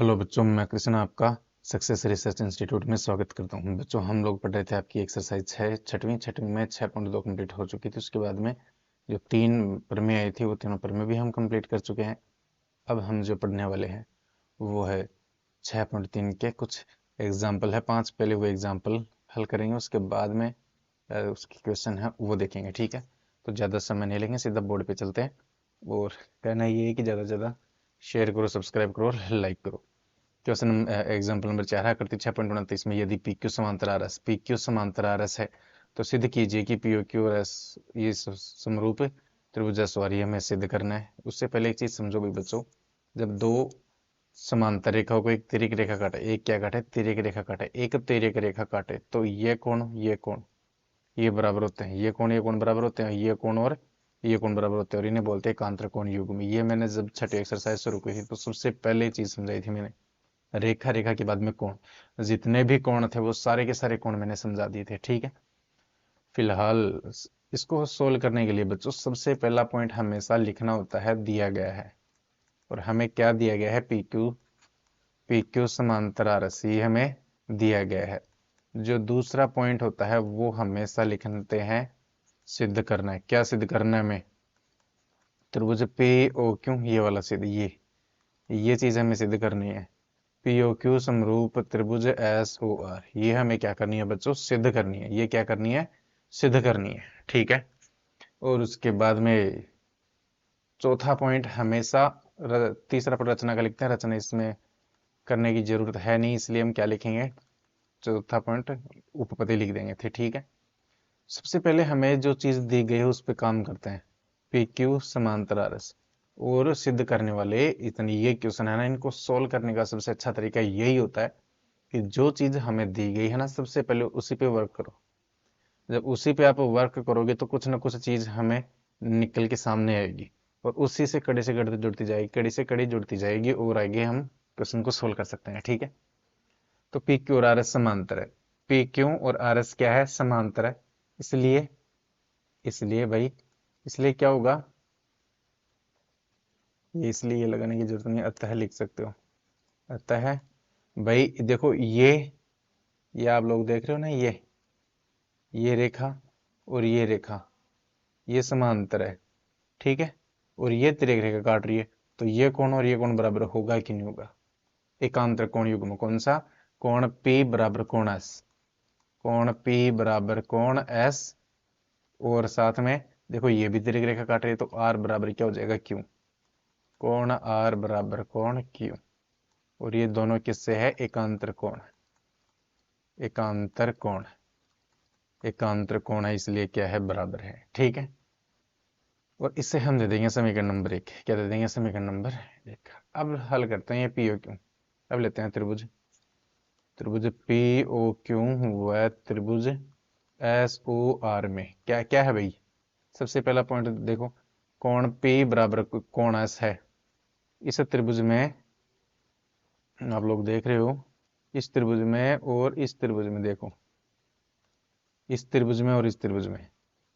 Hello बच्चों, मैं कृष्ण आपका सक्सेस रिसर्च इंस्टीट्यूट में स्वागत करता हूं। बच्चों, हम लोग पढ़ रहे थे आपकी एक्सरसाइज है छठवीं में 6.2 कंप्लीट हो चुकी थी। उसके बाद में जो 3 प्रमेय आई थी वो तीनों प्रमेय भी हम कंप्लीट कर चुके हैं। अब हम जो पढ़ने वाले हैं वो है 6.3 के कुछ एग्जाम्पल है। 5 पहले वो एग्जाम्पल हल करेंगे, उसके बाद में उसकी क्वेश्चन है वो देखेंगे। ठीक है, तो ज़्यादा समय नहीं लेंगे, सीधा बोर्ड पे चलते हैं। और कहना ये है कि ज़्यादा से ज़्यादा शेयर करो, सब्सक्राइब करो और लाइक करो। क्वेश्चन एग्जाम्पल नंबर 4 आकृति 6.29 में यदि पी क्यू समांतर आर एस है तो सिद्ध कीजिए कि पी ओ क्यू और एस ये समरूप त्रिभुज सवारी हमें सिद्ध करना है। उससे पहले एक चीज समझो भाई बच्चों, जब दो समांतर रेखाओं को एक तिर्यक रेखा काटे, एक क्या काटे, तिर्यक रेखा काटे, एक तिर्यक रेखा काटे तो ये बराबर होते हैं। ये कोण बराबर होते हैं, ये कोण बराबर होते हैं और इन्हें बोलते हैं एकांतर कोण युग्म। ये मैंने जब छठी एक्सरसाइज शुरू की थी तो सबसे पहले चीज समझाई थी मैंने, रेखा रेखा के बाद में कोण, जितने भी कोण थे वो सारे के सारे कोण मैंने समझा दिए थे। ठीक है, फिलहाल इसको सोल्व करने के लिए बच्चों सबसे पहला पॉइंट हमेशा लिखना होता है दिया गया है। और हमें क्या दिया गया है, पी क्यू समांतर आर एस, ये हमें दिया गया है। जो दूसरा पॉइंट होता है वो हमेशा लिखते हैं सिद्ध करना है। क्या सिद्ध करना है हमें, त्रिभुज पी ओ क्यू ये वाला सिद्ध, ये चीज हमें सिद्ध करनी है। पी ओ क्यू समरूप त्रिभुज एस ओ आर, ये हमें क्या करनी है बच्चों, सिद्ध करनी है। ये क्या करनी है, सिद्ध करनी है। ठीक है, और उसके बाद में चौथा पॉइंट हमेशा तीसरा पर रचना का लिखते हैं। रचना इसमें करने की जरूरत है नहीं, इसलिए हम क्या लिखेंगे, चौथा पॉइंट उपपत्ति लिख देंगे थे। ठीक है, सबसे पहले हमें जो चीज दी गई है उस पर काम करते हैं। पी क्यू समांतर आर एस, और सिद्ध करने वाले इतनी ये क्वेश्चन है ना, इनको सोल्व करने का सबसे अच्छा तरीका यही होता है कि जो चीज हमें दी गई है ना, सबसे पहले उसी पे वर्क करो। जब उसी पे आप वर्क करोगे तो कुछ ना कुछ चीज हमें निकल के सामने आएगी और उसी से कड़ी से कड़ी जुड़ती जाएगी, कड़ी से कड़ी जुड़ती जाएगी और आगे हम क्वेश्चन को सोल्व कर सकते हैं। ठीक है, तो पी क्यू और आर एस समांतर है। पी क्यू और आर एस क्या है, समांतर है। इसलिए इसलिए भाई, इसलिए क्या होगा, ये इसलिए ये लगाने की जरूरत नहीं, अतः लिख सकते हो। अतः भाई देखो, ये आप लोग देख रहे हो ना, ये रेखा और ये रेखा ये समांतर है। ठीक है, और ये तिर्यक रेखा काट रही है, तो ये कोण और ये कोण बराबर होगा कि नहीं होगा, एकांतर कोण युग्म। कौन सा, कोण P बराबर कोण S, कोण P बराबर कोण S। और साथ में देखो ये भी तिर्यक रेखा काट रही है, तो R बराबर क्या हो जाएगा, Q, कोण R बराबर कोण Q। और ये दोनों किससे है, एकांतर कोण, एकांतर कोण, एकांतर कोण है, इसलिए क्या है, बराबर है। ठीक है, और इसे हम दे देंगे समीकरण नंबर 1। क्या दे देंगे, समीकरण नंबर 1। अब हल करते हैं ये पी ओ क्यू। अब लेते हैं त्रिभुज, त्रिभुज पी ओ क्यू व त्रिभुज एस ओ आर में क्या क्या है भाई। सबसे पहला पॉइंट देखो, कोण P बराबर कोण S है। इस त्रिभुज में आप लोग देख रहे हो, इस त्रिभुज में और इस त्रिभुज में देखो, इस त्रिभुज में और इस त्रिभुज में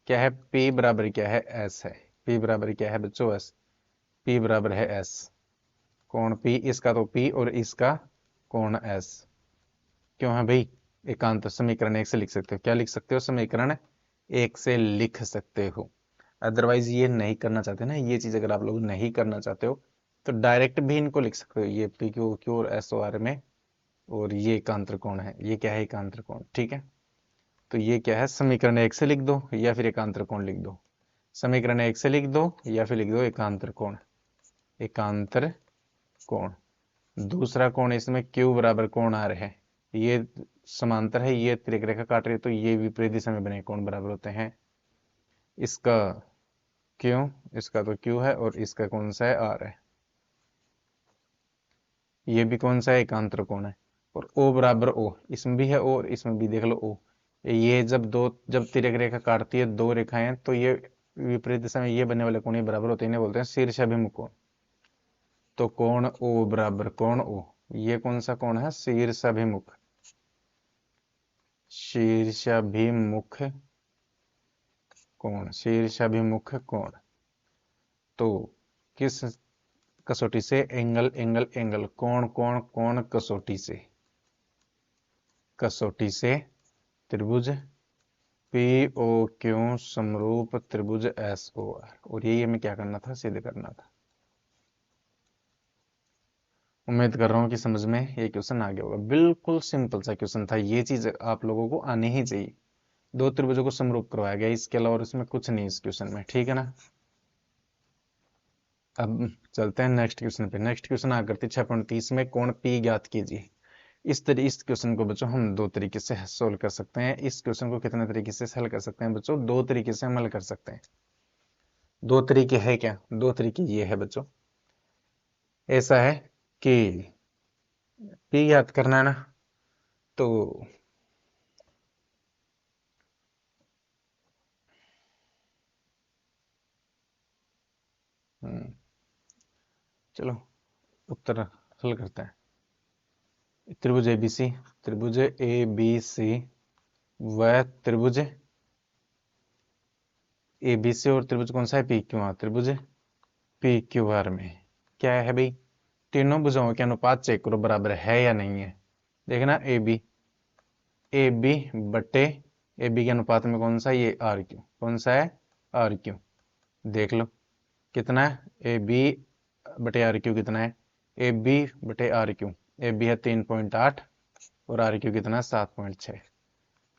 क्या है, P बराबर क्या है, S है। P बराबर क्या है बच्चों, S। P बराबर है S, कोण P, इसका तो P और इसका कोण S। क्यों है भाई, एकांत समीकरण 1 से लिख सकते हो। क्या लिख सकते हो, समीकरण 1 से लिख सकते हो। अदरवाइज ये नहीं करना चाहते ना, ये चीज अगर आप लोग नहीं करना चाहते हो तो डायरेक्ट भी इनको लिख सकते हो, ये पी क्यू क्यू और एस ओ आर में। और ये एकांतर कोण है, ये क्या है, एकांतर कोण। ठीक है, तो ये क्या है, समीकरण 1 से लिख दो या फिर एकांतर कोण लिख दो। समीकरण 1 से लिख दो या फिर लिख दो एकांतर कोण, एकांतर कोण। दूसरा कोण इसमें Q बराबर कोण आ रहे हैं, ये समांतर है, ये तिर्यक रेखा काट रही है, तो ये विपरीत दिशा में बने कोण बराबर होते हैं। इसका Q, इसका तो Q है और इसका कौन सा है, R है। ये भी कौन सा है, एकांतर कोण है। और O बराबर O, इसमें भी है O और इसमें भी देख लो O। ये जब तिर्यक रेखा काटती है दो रेखाएं, तो ये विपरीत दिशा में ये बनने वाले कोण बराबर होते हैं, इन्हें बोलते हैं शीर्षाभिमुख कोण। तो कोण O बराबर कोण O, ये कौन सा कोण है, शीर्षाभिमुख, शीर्षाभिमुख कोण, शीर्षाभिमुख कोण। तो किस कसौटी से, एंगल एंगल एंगल, कोण कोण कोण, कसौटी से, कसौटी से त्रिभुज पी ओ क्यू समरूप त्रिभुज एस ओ आर। और यही हमें क्या करना था, सिद्ध करना था। उम्मीद कर रहा हूं कि समझ में ये क्वेश्चन आ गया होगा। बिल्कुल सिंपल सा क्वेश्चन था, ये चीज आप लोगों को आनी ही चाहिए। दो त्रिभुजों को समरूप करवाया गया, इसके अलावा और इसमें कुछ नहीं इस क्वेश्चन में, ठीक है ना। अब चलते हैं नेक्स्ट क्वेश्चन पे। नेक्स्ट क्वेश्चन आकृति 6.30 में कोण P ज्ञात कीजिए। इस क्वेश्चन को बच्चों हम दो तरीके से सोल्व कर सकते हैं। इस क्वेश्चन को कितने तरीके से हल कर सकते हैं बच्चों, दो तरीके से हम हल कर सकते हैं। दो तरीके है क्या, दो तरीके ये है बच्चों। ऐसा है कि P ज्ञात करना है ना, तो चलो उत्तर हल करते हैं। त्रिभुज एबीसी, त्रिभुज एबीसी व त्रिभुज एबीसी और त्रिभुज कौन सा है, पी क्यू आर। त्रिभुज पी क्यू आर में क्या है भाई, तीनों भुजाओं के अनुपात चेक करो बराबर है या नहीं है। देखना ए बी, ए बी बटे ए बी के अनुपात में कौन सा, ये आर क्यू, कौन सा है, आर क्यू। देख लो कितना है, ए बी बटे आर क्यू कितना है, ए बी बटे आर क्यू, ए बी है 3.8 और आर क्यू कितना है 7.6।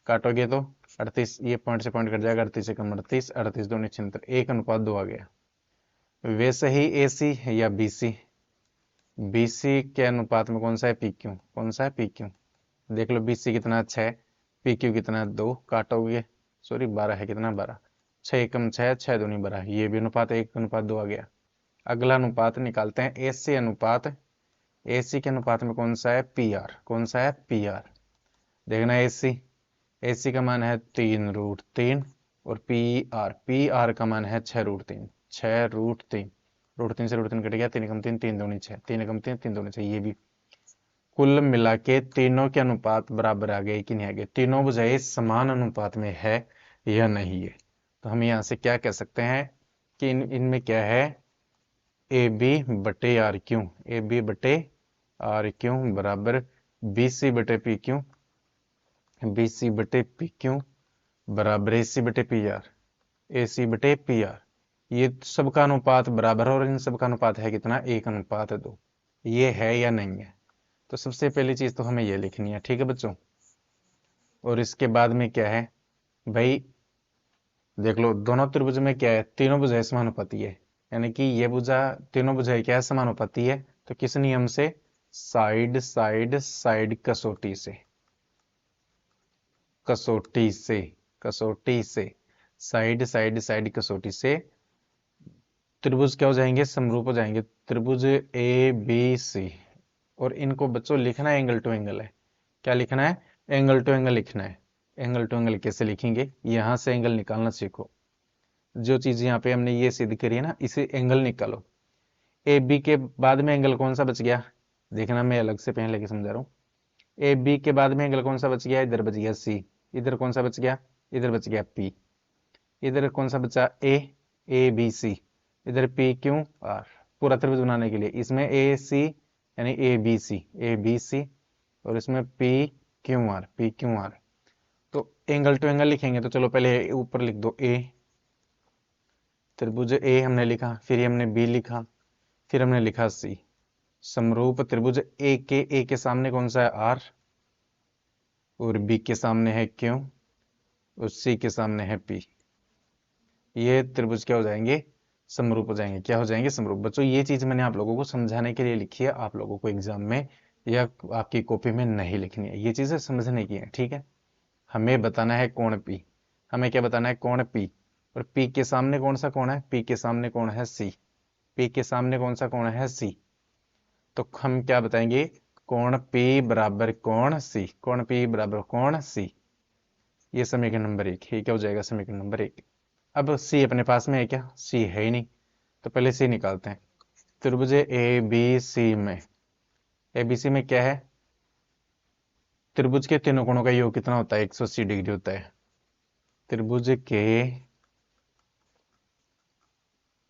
काटोगे तो 38, ये पॉइंट से पॉइंट कट जाएगा, 38 से कम 38, 38 2 76, 1:2 आ गया। वैसे ही ए सी या बी सी, बी सी के अनुपात में कौन सा है, पी क्यू, कौन सा है, पी क्यू। देख लो बी सी कितना 6, पी क्यू कितना 2, काटोगे सॉरी 12 है, कितना 12, 6 एकम 6, 6 दूनी 12, ये भी अनुपात 1:2 आ गया। अगला अनुपात निकालते हैं ए सी अनुपात। ए सी के अनुपात में कौन सा है, पी आर, कौन सा है, पी आर। देखना ए सी का मान है 3√3 और पी आर का मान है 6√3, 6√3, √3 से √3 कट गया, 3 × 3 3 दूनी 6, 3 × 3 3 दूनी 6। ये भी कुल मिला के तीनों के अनुपात बराबर आ गए कि नहीं आ गए, तीनों भुजाएं समान अनुपात में है या नहीं है। तो हम यहाँ से क्या कह सकते हैं कि इनमें क्या है, ए बी बटे आर क्यू, ए बी बटे आर क्यू बराबर बी सी बटे पी क्यू, बी सी बटे पी क्यू बराबर ए सी बटे पी आर, ए सी बटे पी आर। ये सबका अनुपात बराबर है और इन सबका अनुपात है कितना, 1:2। ये है या नहीं है। तो सबसे पहली चीज तो हमें ये लिखनी है, ठीक है बच्चों। और इसके बाद में क्या है भाई, देख लो दोनों त्रिभुज में क्या है, तीनों भुजाएं समानुपाती है, यानी कि ये भुजा, तीनों भुजाएं क्या है, समानुपाती है। तो किस नियम से, साइड साइड साइड कसौटी से, कसौटी से, कसौटी से, साइड साइड साइड कसौटी से त्रिभुज क्या हो जाएंगे, समरूप हो जाएंगे। त्रिभुज ए बी सी, और इनको बच्चों लिखना है एंगल टू एंगल है। क्या लिखना है, एंगल टू एंगल लिखना है। एंगल टू एंगल कैसे लिखेंगे, यहां से एंगल निकालना सीखो। जो चीज यहाँ पे हमने ये सिद्ध करी है ना, इसे एंगल निकालो। ए बी के बाद में एंगल कौन सा बच गया, देखना मैं अलग से पहले लेके समझा रहा हूँ। ए बी के बाद में एंगल कौन सा बच गया, इधर बच गया सी, इधर कौन सा बच गया, इधर बच गया पी, इधर कौन सा बचा, ए बी सी, इधर पी क्यू आर। पूरा त्रिभुज बनाने के लिए इसमें ए सी यानी ए बी सी और इसमें पी क्यू आर। तो एंगल टू एंगल लिखेंगे तो चलो पहले ऊपर लिख दो ए, त्रिभुज ए हमने लिखा, फिर हमने बी लिखा, फिर हमने लिखा सी। समरूप त्रिभुज ए के सामने कौन सा है, आर, और बी के सामने है क्यू, और सी के सामने है पी। ये त्रिभुज क्या हो जाएंगे, समरूप हो जाएंगे। क्या हो जाएंगे, समरूप। बच्चों ये चीज मैंने आप लोगों को समझाने के लिए लिखी है, आप लोगों को एग्जाम में या आपकी कॉपी में नहीं लिखनी है, ये चीजें समझने की है, ठीक है। हमें बताना है कोण पी, हमें क्या बताना है, कोण पी। और पी के सामने कौन सा कोण है, पी के सामने कोण है सी, पी के सामने कौन सा कोण है, सी। तो हम क्या बताएंगे, कोण पी बराबर कोण सी, कोण पी बराबर कोण सी। ये समीकरण नंबर 1, ये क्या हो जाएगा, समीकरण नंबर 1। अब सी अपने पास में है क्या, सी है ही नहीं, तो पहले सी निकालते हैं। त्रिभुज ए बी सी में, ए बी सी में क्या है, त्रिभुज के तीनों कोणों का योग कितना होता है, 180 डिग्री होता है। त्रिभुज के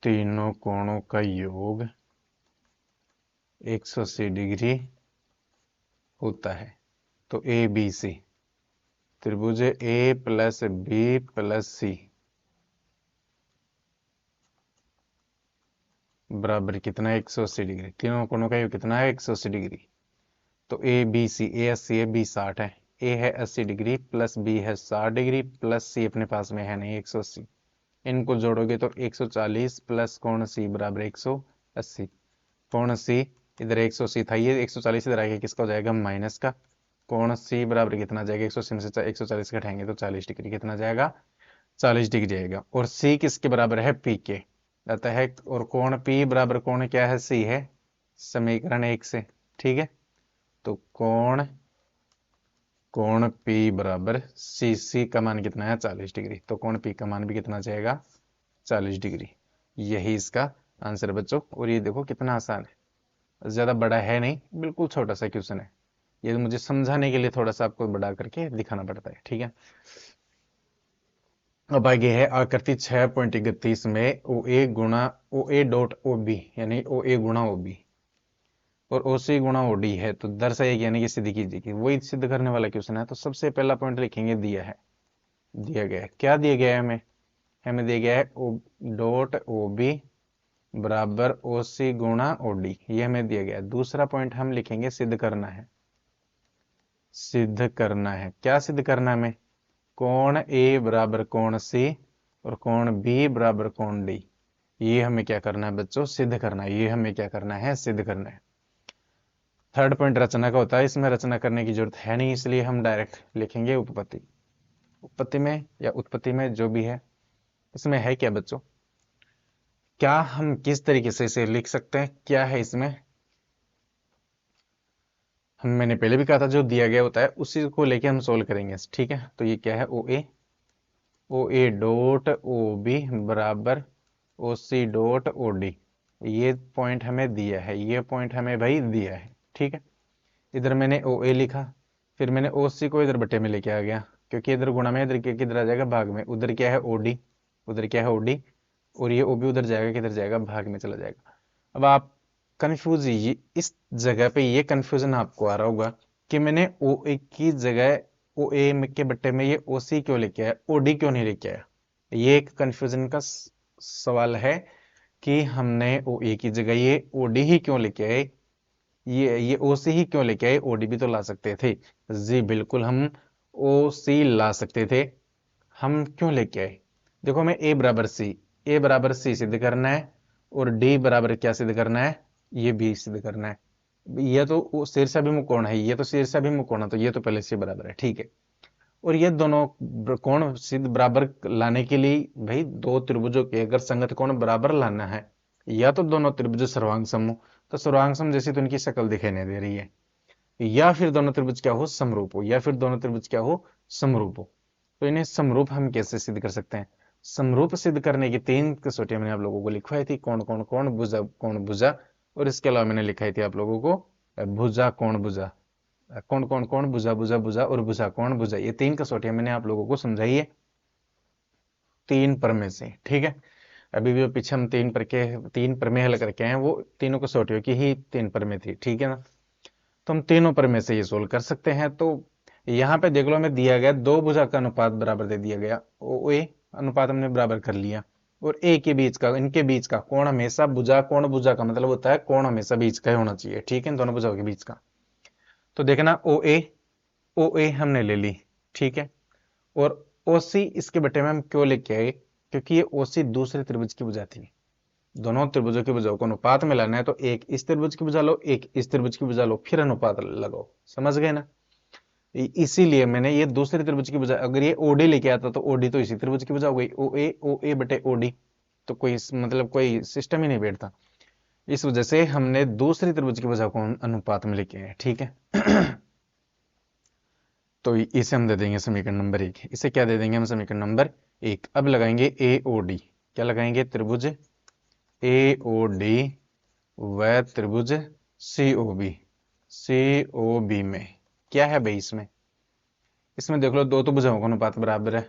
तीनों कोणों का योग 180 डिग्री होता है। तो ए बी सी त्रिभुज ए प्लस बी प्लस सी बराबर कितना है 180 डिग्री। तीनों कोणों का योग कितना है 180 डिग्री। तो ए बी सी, ए 80 है, बी 60 है। ए है 80 डिग्री प्लस बी है 60 डिग्री प्लस सी अपने पास में है नहीं 180। इनको जोड़ोगे तो 140 प्लस कोण सी बराबर 180। कोण सी इधर 180 था, ये 140 इधर आके किसका हो जाएगा माइनस का। कोण सी बराबर कितना जाएगा 180 में से 140 घटाएंगे तो 40 डिग्री कितना जाएगा 40 डिग्री जाएगा। और सी किसके बराबर है पी के आता है। और कोण पी बराबर कोण क्या है सी है समीकरण 1 से। ठीक है, तो कोण कोण P बराबर सी, सी का मान कितना है 40 डिग्री। तो कोण P का मान भी कितना जाएगा 40 डिग्री। यही इसका आंसर बच्चों। और ये देखो कितना आसान है, ज्यादा बड़ा है नहीं, बिल्कुल छोटा सा क्वेश्चन है। ये मुझे समझाने के लिए थोड़ा सा आपको बड़ा करके दिखाना पड़ता है। ठीक है, अब आगे है आकृति 6.31 में ओ ए गुणा ओ ए डॉट ओ बी यानी ओ ए गुणा ओ बी और ओ सी गुणा ओ डी है, तो दर्शाइए यानी कि सिद्ध कीजिए। वही सिद्ध करने वाला क्वेश्चन है। तो सबसे पहला पॉइंट लिखेंगे दिया है, दिया गया है क्या दिया गया है हमें, हमें दिया गया है ओ डॉट ओ बी बराबर ओ सी गुणा ओ डी, ये हमें दिया गया है। दूसरा पॉइंट हम लिखेंगे सिद्ध करना है, सिद्ध करना है। क्या सिद्ध करना है हमें, कोण ए बराबर कोण सी और कोण बी बराबर कोण डी, ये हमें क्या करना है बच्चों सिद्ध करना है। ये हमें क्या करना है सिद्ध करना है। थर्ड पॉइंट रचना का होता है, इसमें रचना करने की जरूरत है नहीं, इसलिए हम डायरेक्ट लिखेंगे उपपत्ति। उपपत्ति में या उत्पत्ति में जो भी है, इसमें है क्या बच्चों, क्या हम किस तरीके से इसे लिख सकते हैं, क्या है इसमें। हम मैंने पहले भी कहा था जो दिया गया होता है उसी को लेके हम सोल्व करेंगे। ठीक है, तो ये क्या है ओ ए डॉट ओ बी बराबर ओ सी डॉट ओ डी, ये पॉइंट हमें दिया है, ये पॉइंट हमें भाई दिया है। ठीक है, इधर मैंने ओ ए लिखा, फिर मैंने ओ सी को इधर बटे में लेके आ गया, क्योंकि इधर गुणा में इधर किधर आ जाएगा भाग में। उधर क्या है ओ डी, उधर क्या है ओ डी, और ये ओ बी उधर जाएगा किधर जाएगा भाग में चला जाएगा। अब आप कंफ्यूज ये इस जगह पे ये कंफ्यूजन आपको आ रहा होगा कि मैंने ओ ए की जगह ओ ए के बट्टे में ये ओ सी क्यों लेके आया, ओ डी क्यों नहीं लेके आया। ये एक कंफ्यूजन का सवाल है कि हमने ओ ए की जगह ये ओ डी ही क्यों लेके आए, ये ओ सी ही क्यों लेके आए, ओ डी भी तो ला सकते थे। जी बिल्कुल हम ओ सी ला सकते थे, हम क्यों लेके आए। देखो हमें ए बराबर सी सिद्ध करना है और डी बराबर क्या सिद्ध करना है, ये बी सिद्ध करना है। ये तो शीर्षाभिमुख कोण है, ये तो शीर्षाभिमुख कोण है, तो ये तो पहले से बराबर है। ठीक है, और ये दोनों कोण सिद्ध बराबर लाने के लिए भाई दो त्रिभुजों के अगर संगत कोण बराबर लाना है, या तो दोनों त्रिभुज सर्वांग समूह, तो सर्वांग सम जैसी तो इनकी शक्ल दिखाई नहीं दे रही है, या फिर दोनों त्रिभुज क्या हो समरूप हो, या फिर दोनों त्रिभुज क्या हो समरूप हो। तो इन्हें समरूप हम कैसे सिद्ध कर सकते हैं। समरूप सिद्ध करने की 3 कसौटियां मैंने आप लोगों को लिखवाई थी, कौन कौन कौन भुजा कौन भुजा, और इसके अलावा मैंने लिखाई थी आप लोगों को भुजा कौन भुजा, कौन कौन कौन भुजा भुजा भुजा और भुजा कौन भुजा। ये 3 कसौटियां मैंने आप लोगों को समझाई है 3 प्रमेय से। ठीक है, अभी भी पीछे हम 3 प्रमेय हल करके आए हैं, वो तीनों कसौटियों की ही 3 प्रमेय थी। ठीक है ना, तो हम तीनों प्रमेय से ये सोल्व कर सकते हैं। तो यहाँ पे देख लो हमें दिया गया दो भुजा का अनुपात बराबर दे दिया गया, ओ ए अनुपात हमने बराबर कर लिया, और ए के बीच का इनके बीच का कोण हमेशा भुजा कोण भुजा का मतलब होता है कोण हमेशा बीच का ही होना चाहिए। ठीक है, दोनों भुजाओं के बीच का। तो देखना ओ ए हमने ले ली। ठीक है, और ओ सी इसके बटे में हम क्यों लेके आए, क्योंकि ये ओ सी दूसरे त्रिभुज की भुजा थी। दोनों त्रिभुजों की भुजाओं को अनुपात में लाना है, तो एक इस त्रिभुज की भुजा लो एक इस त्रिभुज की भुजा लो, फिर अनुपात लगाओ। समझ गए ना, इसीलिए मैंने ये दूसरे त्रिभुज की भुजा, अगर ये ओडी लेके आता तो ओडी तो इसी त्रिभुज की भुजा हो गई, ओ ए बटे ओडी, तो कोई मतलब कोई सिस्टम ही नहीं बैठता। इस वजह से हमने दूसरी त्रिभुज की भुजा को अनुपात में लेके आए। ठीक है तो इसे हम दे देंगे समीकरण नंबर 1। इसे क्या दे देंगे हम समीकरण नंबर 1। अब लगाएंगे ए ओ डी, क्या लगाएंगे त्रिभुज ए ओ डी व त्रिभुज सी ओ बी में क्या है भाई, इसमें देख लो दो तो भुजाओं का अनुपात बराबर है,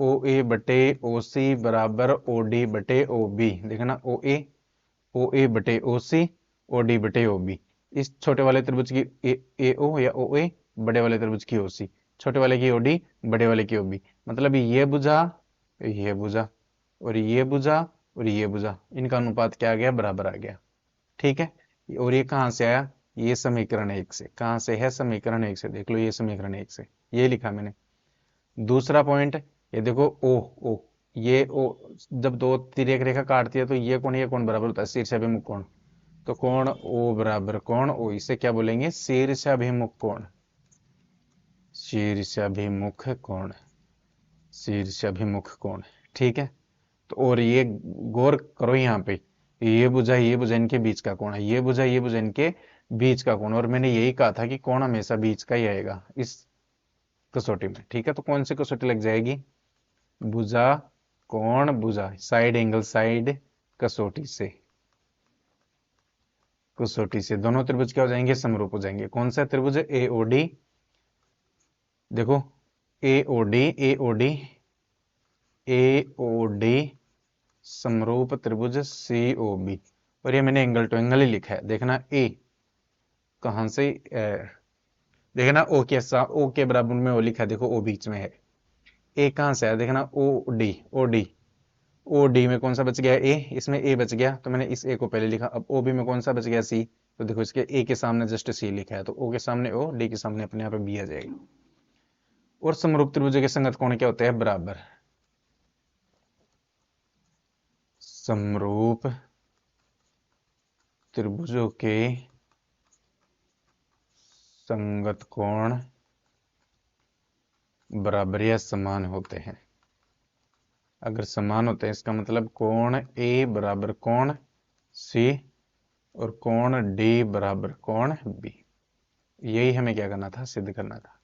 ओ ए बटे ओ सी बराबर ओ डी बटे ओ बी। देखना ओ ए बटे ओ सी ओ डी बटे ओ बी, इस छोटे वाले त्रिभुज की ए ओ या ओ ए, बड़े वाले त्रिभुज की ओ सी, छोटे वाले की ओ डी, बड़े वाले की ओ बी। मतलब ये भुजा और ये भुजा और ये भुजा, इनका अनुपात क्या आ गया, बराबर आ गया। ठीक है, और ये कहाँ से आया, ये समीकरण एक से। कहाँ से है, समीकरण एक से। देख लो, ये समीकरण एक से, ये लिखा मैंने। दूसरा पॉइंट, ये देखो ओ, ओ, ये ओ, जब दो तिर्यक रेखा काटती है तो ये कोण बराबर होता है शीर्षाभिमुख कोण। तो कोण ओ बराबर कोण ओ, इसे क्या बोलेंगे, शीर्षाभिमुख कोण। शीर्षाभिमुख कोण, शीर्षाभिमुख कोण। ठीक है, तो और ये गौर करो यहाँ पे, ये भुजा इनके बीच का कोण है, ये भुजा इनके बीच का कोण। और मैंने यही कहा था कि कोण हमेशा बीच का ही आएगा इस कसौटी में। ठीक है, तो कौन सी कसौटी लग जाएगी, भुजा कोण भुजा, साइड एंगल साइड कसौटी से। कसौटी से दोनों त्रिभुज क्या हो जाएंगे, समरूप हो जाएंगे। कौन सा त्रिभुज, ए ओ डी। देखो, ए ओ डी, ए ओ डी, ए ओ डी समरूप त्रिभुज सी ओ बी। और ये मैंने एंगल टू एंगल ही लिखा है। देखना ए कहां से, देखना ओ के बराबर में ओ लिखा है, देखो ओ बीच में है। ए कहां से आया, देखना O D, O D, O D में कौन सा बच गया, ए, इसमें ए बच गया तो मैंने इस ए को पहले लिखा। अब ओ बी में कौन सा बच गया, सी। तो देखो, इसके ए के सामने जस्ट सी लिखा है, तो ओ के सामने ओ, डी के सामने अपने यहाँ पे बी आ जाएगा। और समरूप त्रिभुजों के संगत कोण क्या होते हैं, बराबर। समरूप त्रिभुजों के संगत कोण बराबर या समान होते हैं। अगर समान होते हैं इसका मतलब कोण ए बराबर कोण सी और कोण डी बराबर कोण बी। यही हमें क्या करना था, सिद्ध करना था।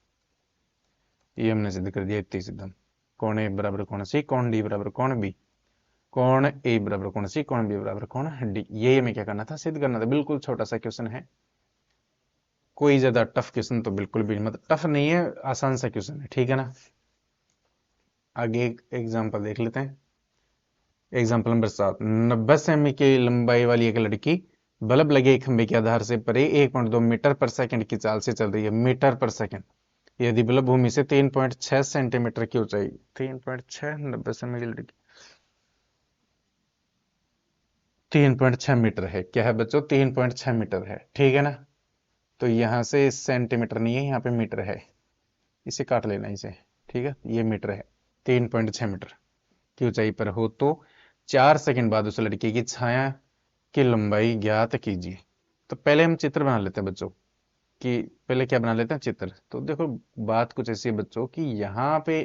ये हमने सिद्ध कर दिया, इतनी सिद्धम। कोण ए बराबर कोण सी, कोण डी बराबर कोण बी, कोण ए बराबर कोण सी, कोण बी बराबर कोण डी। यही हमें क्या करना था, सिद्ध करना था। बिल्कुल छोटा सा क्वेश्चन है, कोई ज्यादा टफ क्वेश्चन तो बिल्कुल भी मतलब टफ नहीं है, आसान सा क्वेश्चन है। ठीक है ना, आगे एक एग्जाम्पल देख लेते हैं। एग्जाम्पल नंबर 7, 90 सेमी की लंबाई वाली एक लड़की बल्ब लगे एक खंबे के आधार से परे 1.2 मीटर पर सेकंड की चाल से चल रही है। मीटर पर सेकंड, यदि बल्ब भूमि से 3.6 सेंटीमीटर की ऊंचाई, 3.6, 90 सेमी की लड़की 3.6 मीटर है। क्या है बच्चों, 3.6 मीटर है। ठीक है ना, तो यहां से सेंटीमीटर नहीं है, यहाँ पे मीटर है, इसे काट लेना इसे। ठीक है, ये मीटर है। 3.6 मीटर की ऊंचाई पर हो तो 4 सेकंड बाद उस लड़की की छाया की लंबाई ज्ञात कीजिए। तो पहले हम चित्र बना लेते हैं बच्चों, कि पहले क्या बना लेते हैं, चित्र। तो देखो, बात कुछ ऐसी है बच्चों कि यहाँ पे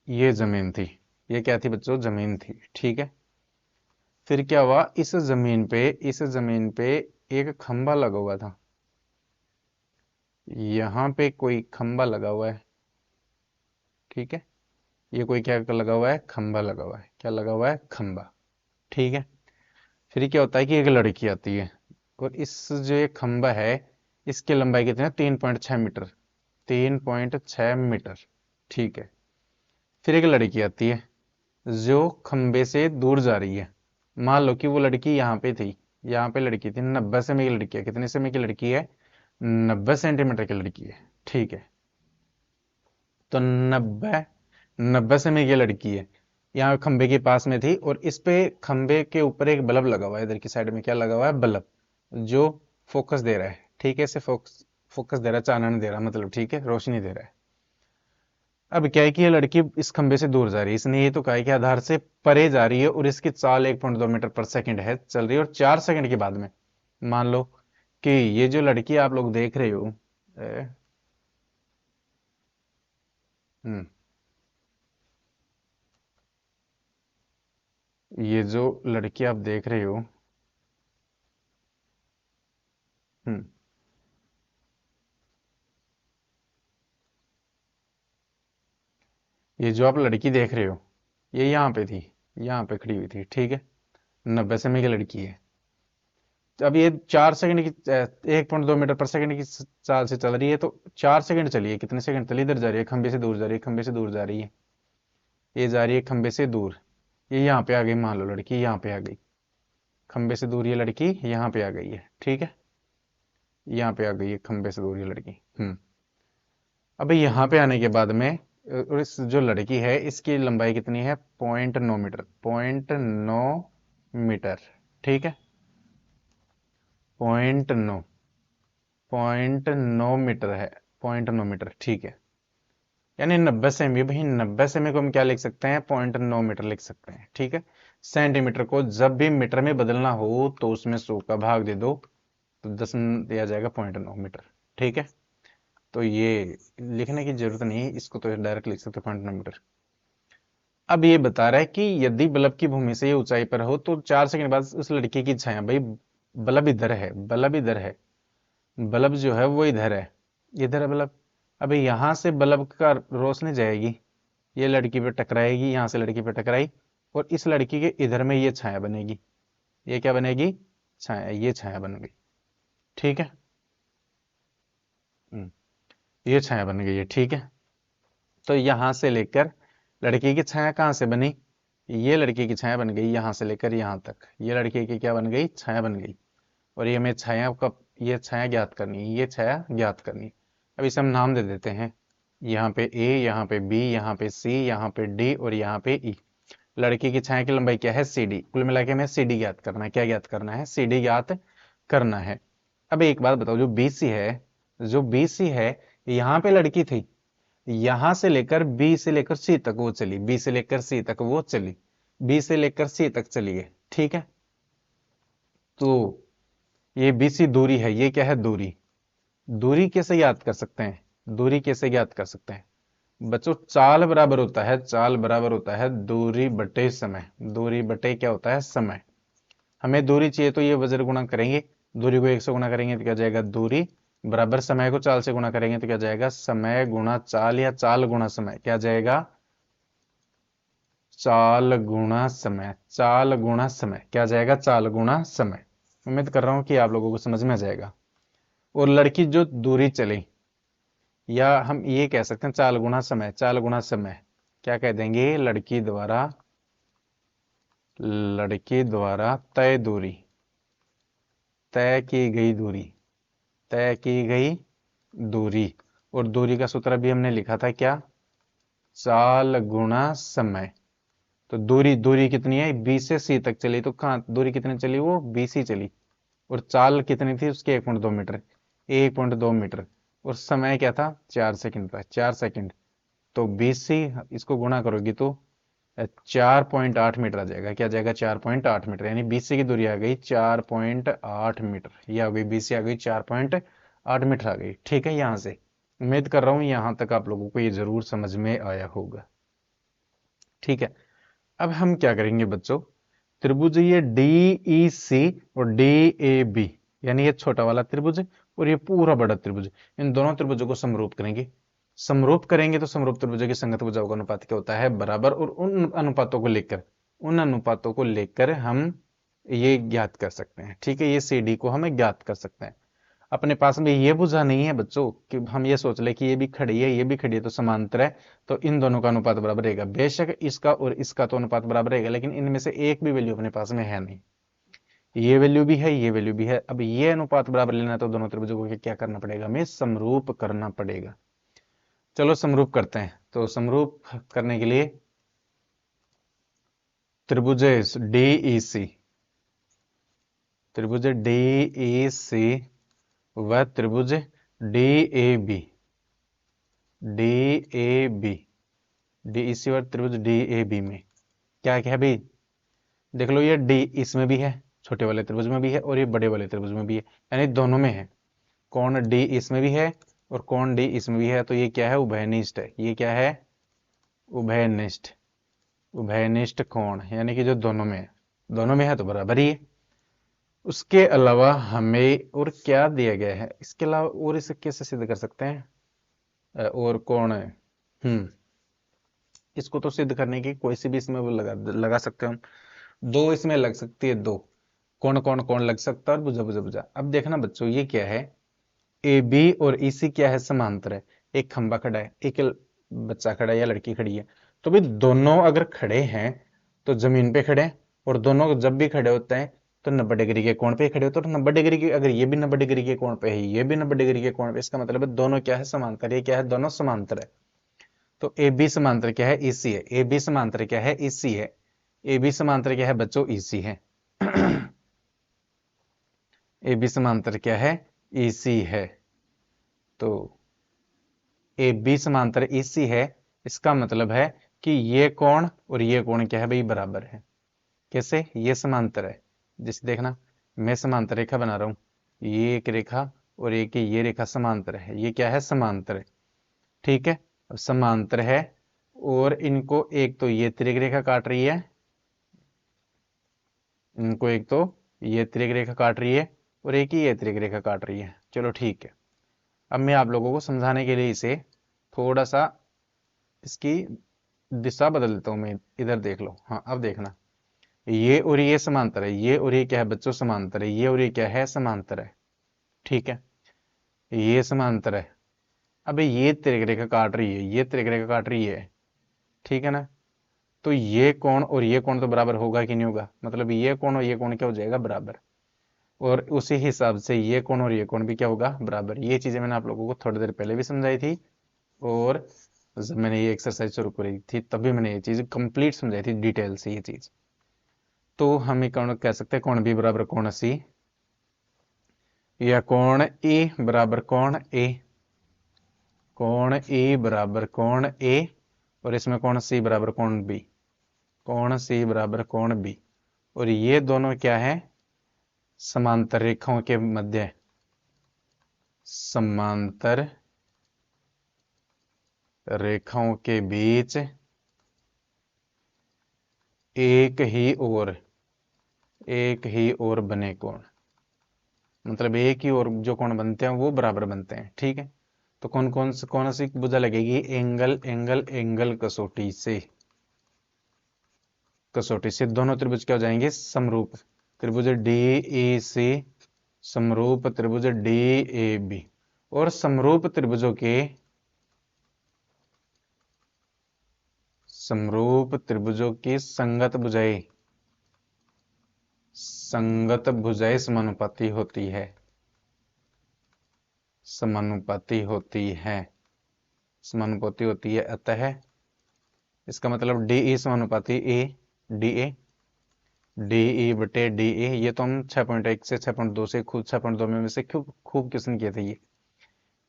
ये जमीन थी, ये क्या थी बच्चों, जमीन थी। ठीक है, फिर क्या हुआ, इस जमीन पे एक खंबा लगा हुआ था। यहाँ पे कोई खंबा लगा हुआ है। ठीक है, ये कोई क्या लगा हुआ है, खंबा लगा हुआ है। क्या लगा हुआ है, खंबा। ठीक है, फिर क्या होता है कि एक लड़की आती है और इस जो ये खंबा है इसकी लंबाई कितनी है, 3.6 मीटर, 3.6 मीटर। ठीक है, फिर एक लड़की आती है जो खंबे से दूर जा रही है। मान लो कि वो लड़की यहाँ पे थी, यहाँ पे लड़की थी, 90 सेमी की लड़की है। कितने सेमी की लड़की है, 90 सेंटीमीटर की लड़की है। ठीक है, तो 90 सेमी की लड़की है, यहाँ खंबे के पास में थी और इस पे खंबे के ऊपर एक बल्ब लगा हुआ है। इधर की साइड में क्या लगा हुआ है, बल्ब, जो फोकस दे रहा है। ठीक है, इसे फोकस फोकस दे रहा है, चानन दे रहा है, मतलब ठीक है, रोशनी दे रहा है। अब क्या है कि ये लड़की इस खंबे से दूर जा रही है, इसने ये तो कहा है कि आधार से परे जा रही है और इसकी चाल 1.2 मीटर पर सेकंड है, चल रही है। और 4 सेकंड के बाद में मान लो कि ये जो लड़की आप लोग देख रहे हो, हम्म, ये जो लड़की आप देख रहे हो, हम्म, ये जो आप लड़की देख रहे हो, ये यहाँ पे थी, यहाँ पे खड़ी हुई थी। ठीक है, 90 सेमी की लड़की है। तो अब ये 4 सेकंड की 1.2 मीटर पर सेकंड की चाल से चल रही है, तो 4 सेकंड चली है, कितने सेकंड चली, इधर जा रही है, खंबे से दूर जा रही है, खंबे से दूर जा रही है, ये जा रही है खंबे से दूर। ये यहाँ पे आ गई, मान लो लड़की यहाँ पे आ गई। खंबे से दूर ये लड़की यहाँ पे आ गई है, ठीक है, यहाँ पे आ गई है खंबे से दूर ये लड़की। अब यहाँ पे आने के बाद में और इस जो लड़की है इसकी लंबाई कितनी है, 0.9 मीटर, 0.9 मीटर, ठीक है, 0.9, 0.9 मीटर है, 0.9 मीटर, ठीक है, यानी 90 सेमी। भाई 90 सेमी को हम क्या लिख सकते हैं, 0.9 मीटर लिख सकते हैं, ठीक है। सेंटीमीटर को जब भी मीटर में बदलना हो तो उसमें 100 का भाग दे दो तो 10 दिया जाएगा 0.9 मीटर, ठीक है। तो ये लिखने की जरूरत नहीं है, इसको तो डायरेक्ट लिख सकते हैं 0.9 मीटर। अब ये बता रहा है कि यदि बल्ब की भूमि से ये ऊंचाई पर हो तो 4 सेकंड बाद उस लड़की की छाया, भाई बल्ब इधर है, बल्ब इधर है, बल्ब जो है वो इधर है, इधर है बल्ब। अभी यहां से बल्ब का रोशनी जाएगी, ये लड़की पे टकराएगी, यहां से लड़की पे टकराई और इस लड़की के इधर में ये छाया बनेगी, ये क्या बनेगी, छाया, ये छाया बन गई, ठीक है। हम्म, ये छाया बन गई है, ठीक है। तो यहां से लेकर लड़की की छाया कहां से बनी, ये लड़की की छाया बन गई यहां से लेकर यहां तक, ये लड़की की क्या बन गई, छाया बन गई। और ये हमें छाया कब, ये छाया ज्ञात करनी है, ये छाया ज्ञात करनी है। अब इसे हम नाम दे देते हैं, यहाँ पे ए, यहाँ पे बी, यहाँ पे सी, यहाँ पे डी और यहाँ पे ई। लड़की की छाया की लंबाई क्या है, सी डी। कुल मिला के हमें सी डी ज्ञात करना है, क्या ज्ञात करना है, सी डी ज्ञात करना है। अब एक बात बताओ, जो बी सी है, जो बी सी है, यहाँ पे लड़की थी, यहां से लेकर बी से लेकर सी तक वो चली, बी से लेकर सी तक वो चली, बी से लेकर सी तक चली है, ठीक है। तो ये बी सी दूरी है, ये क्या है, दूरी। दूरी कैसे याद कर सकते हैं, दूरी कैसे ज्ञात कर सकते हैं बच्चों, चाल बराबर होता है, चाल बराबर होता है दूरी बटे समय, दूरी बटे क्या होता है, समय। हमें दूरी चाहिए तो ये वज्र गुणा करेंगे, दूरी को 1 से गुणा करेंगे तो क्या जाएगा, दूरी बराबर समय को चाल से गुणा करेंगे तो क्या जाएगा, समय गुणा चाल या चाल गुणा समय, क्या जाएगा, चाल गुणा समय, चाल गुणा समय, क्या जाएगा, चाल गुणा समय। उम्मीद कर रहा हूं कि आप लोगों को समझ में आ जाएगा। और लड़की जो दूरी चली, या हम ये कह सकते हैं चाल गुणा समय, चाल गुणा समय क्या कह देंगे, लड़की द्वारा तय दूरी, तय की गई दूरी, तय की गई दूरी। और दूरी का सूत्र भी हमने लिखा था क्या, चाल गुणा समय। तो दूरी, दूरी कितनी है, बी से सी तक चली, तो कहाँ दूरी कितनी चली, वो बी सी चली। और चाल कितनी थी उसकी, 1.2 मीटर, 1.2 मीटर। और समय क्या था, 4 सेकंड था, 4 सेकंड। तो बी सी, इसको गुणा करोगी तो 4.8 मीटर आ जाएगा, क्या जाएगा, 4.8 मीटर। यानी बीसी की दूरी आ गई 4.8 मीटर, ये आ गई बीसी, आ गई 4.8 मीटर आ गई, ठीक है। यहां से उम्मीद कर रहा हूं यहां तक आप लोगों को ये जरूर समझ में आया होगा, ठीक है। अब हम क्या करेंगे बच्चों, त्रिभुज ये डी ई सी और डी ए बी, यानी ये छोटा वाला त्रिभुज और ये पूरा बड़ा त्रिभुज, इन दोनों त्रिभुजों को समरूप करेंगे। समरूप करेंगे तो समरूप त्रिभुजों की संगत भुजाओं का अनुपात क्या होता है, बराबर। और उन अनुपातों को लेकर, उन अनुपातों को लेकर हम ये ज्ञात कर सकते हैं, ठीक है। ये सी डी को हमें ज्ञात कर सकते हैं। अपने पास में ये भुजा नहीं है बच्चों कि हम ये सोच ले कि ये भी खड़ी है, ये भी खड़ी है तो समांतर है, तो इन दोनों का अनुपात बराबर रहेगा। बेशक इसका और इसका तो अनुपात बराबर रहेगा, लेकिन इनमें से एक भी वैल्यू अपने पास में है नहीं, ये वैल्यू भी है, ये वैल्यू भी है। अब ये अनुपात बराबर लेना है तो दोनों त्रिभुजों को क्या करना पड़ेगा, हमें समरूप करना पड़ेगा। चलो समरूप करते हैं। तो समरूप करने के लिए त्रिभुज डीईसी, त्रिभुज डीईसी व त्रिभुज डीएबी, डीएबी, डीईसी और त्रिभुज डीएबी में क्या क्या है भाई, देख लो, ये डी इसमें भी है, छोटे वाले त्रिभुज में भी है, और ये बड़े वाले त्रिभुज में भी है, यानी दोनों में है। कौन डी इसमें भी है और कौन डी इसमें भी है, तो ये क्या है, उभयनिष्ठ है। ये क्या है, उभयनिष्ठ, उभयनिष्ठ कोण, यानी कि जो दोनों में है, दोनों में है तो बराबर ही है। उसके अलावा हमें और क्या दिया गया है, इसके अलावा और इसे कैसे सिद्ध कर सकते हैं, और कौन है, इसको तो सिद्ध करने की कोई सी भी इसमें वो लगा सकते हैं हम। दो इसमें लग सकती है, दो कौन कौन कौन लग सकता है, और बुझा बुझा बुझा। अब देखना बच्चों, ये क्या है, ए बी और ई सी क्या है, समांतर है। एक खंबा खड़ा है, एक बच्चा खड़ा है या लड़की खड़ी है, तो भाई दोनों अगर खड़े हैं तो जमीन पे खड़े हैं, और दोनों जब भी खड़े होते हैं तो 90 डिग्री के कोण पे खड़े हो, तो 90 डिग्री के, अगर ये भी 90 डिग्री के कोण पे है, ये भी 90 डिग्री के कोण पे, इसका मतलब है दोनों क्या है, समांतर। ये क्या है, दोनों समांतर है। तो ए बी समांतर क्या है, ईसी है। ए बी समांतर क्या है, ईसी है। ए बी समांतर क्या है बच्चों, ईसी है। ए बी समांतर क्या है, ईसी है। तो ए बी समांतर ईसी है, इसका मतलब है कि ये कोण और ये कोण क्या है भाई, बराबर है। कैसे, ये समांतर है। जैसे देखना, मैं समांतर रेखा बना रहा हूं, ये एक रेखा और एक ये रेखा समांतर है, ये क्या है, समांतर है। ठीक है, अब समांतर है और इनको एक तो ये तिर्यक रेखा काट रही है, इनको एक तो ये तिर्यक रेखा काट रही है और एक ही ये तिर्यक रेखा काट रही है। चलो ठीक है, अब मैं आप लोगों को समझाने के लिए इसे थोड़ा सा इसकी दिशा बदल देता हूं मैं। इधर देख लो, हाँ अब देखना, ये और ये समांतर है, ये और ये क्या है बच्चों, समांतर है। ये और ये क्या है, समांतर है। ठीक है, ये समांतर है। अब ये तिर्यक रेखा काट रही है, ये तिर्यक रेखा काट रही है, ठीक है ना। तो ये कोण और ये कोण तो बराबर होगा कि नहीं होगा, मतलब ये कोण और ये कोण क्या हो जाएगा, बराबर। और उसी हिसाब से ये कोण और ये कोण भी क्या होगा, बराबर। ये चीजें मैंने आप लोगों को थोड़ी देर पहले भी समझाई थी, और जब मैंने ये एक्सरसाइज शुरू करी थी तभी मैंने ये चीज कंप्लीट समझाई थी, डिटेल से ये चीज। तो हम ये कोण कह सकते हैं, कोण बी बराबर कोण सी, या कोण ए बराबर कोण ए, कोण ए बराबर कोण ए, और इसमें कोण सी बराबर कोण बी, कोण सी बराबर कोण बी। और ये दोनों क्या है, समांतर रेखाओं के मध्य, समांतर रेखाओं के बीच एक ही ओर बने कोण, मतलब एक ही ओर जो कोण बनते हैं वो बराबर बनते हैं। ठीक है, तो कौन सी भुजा लगेगी, एंगल एंगल एंगल कसौटी से दोनों त्रिभुज क्या हो जाएंगे, समरूप। त्रिभुज डी ए सी समरूप त्रिभुज डी ए बी, और समरूप त्रिभुजों की संगत भुजाएं समानुपाती होती है, समानुपाती होती है, समानुपाती होती है। अतः इसका मतलब डी ई समानुपाती A D A, D E बटे डी ए। ये तो हम 6.1 से 6.2 से खूब 6.2 में से खूब क्वेश्चन किए थे ये।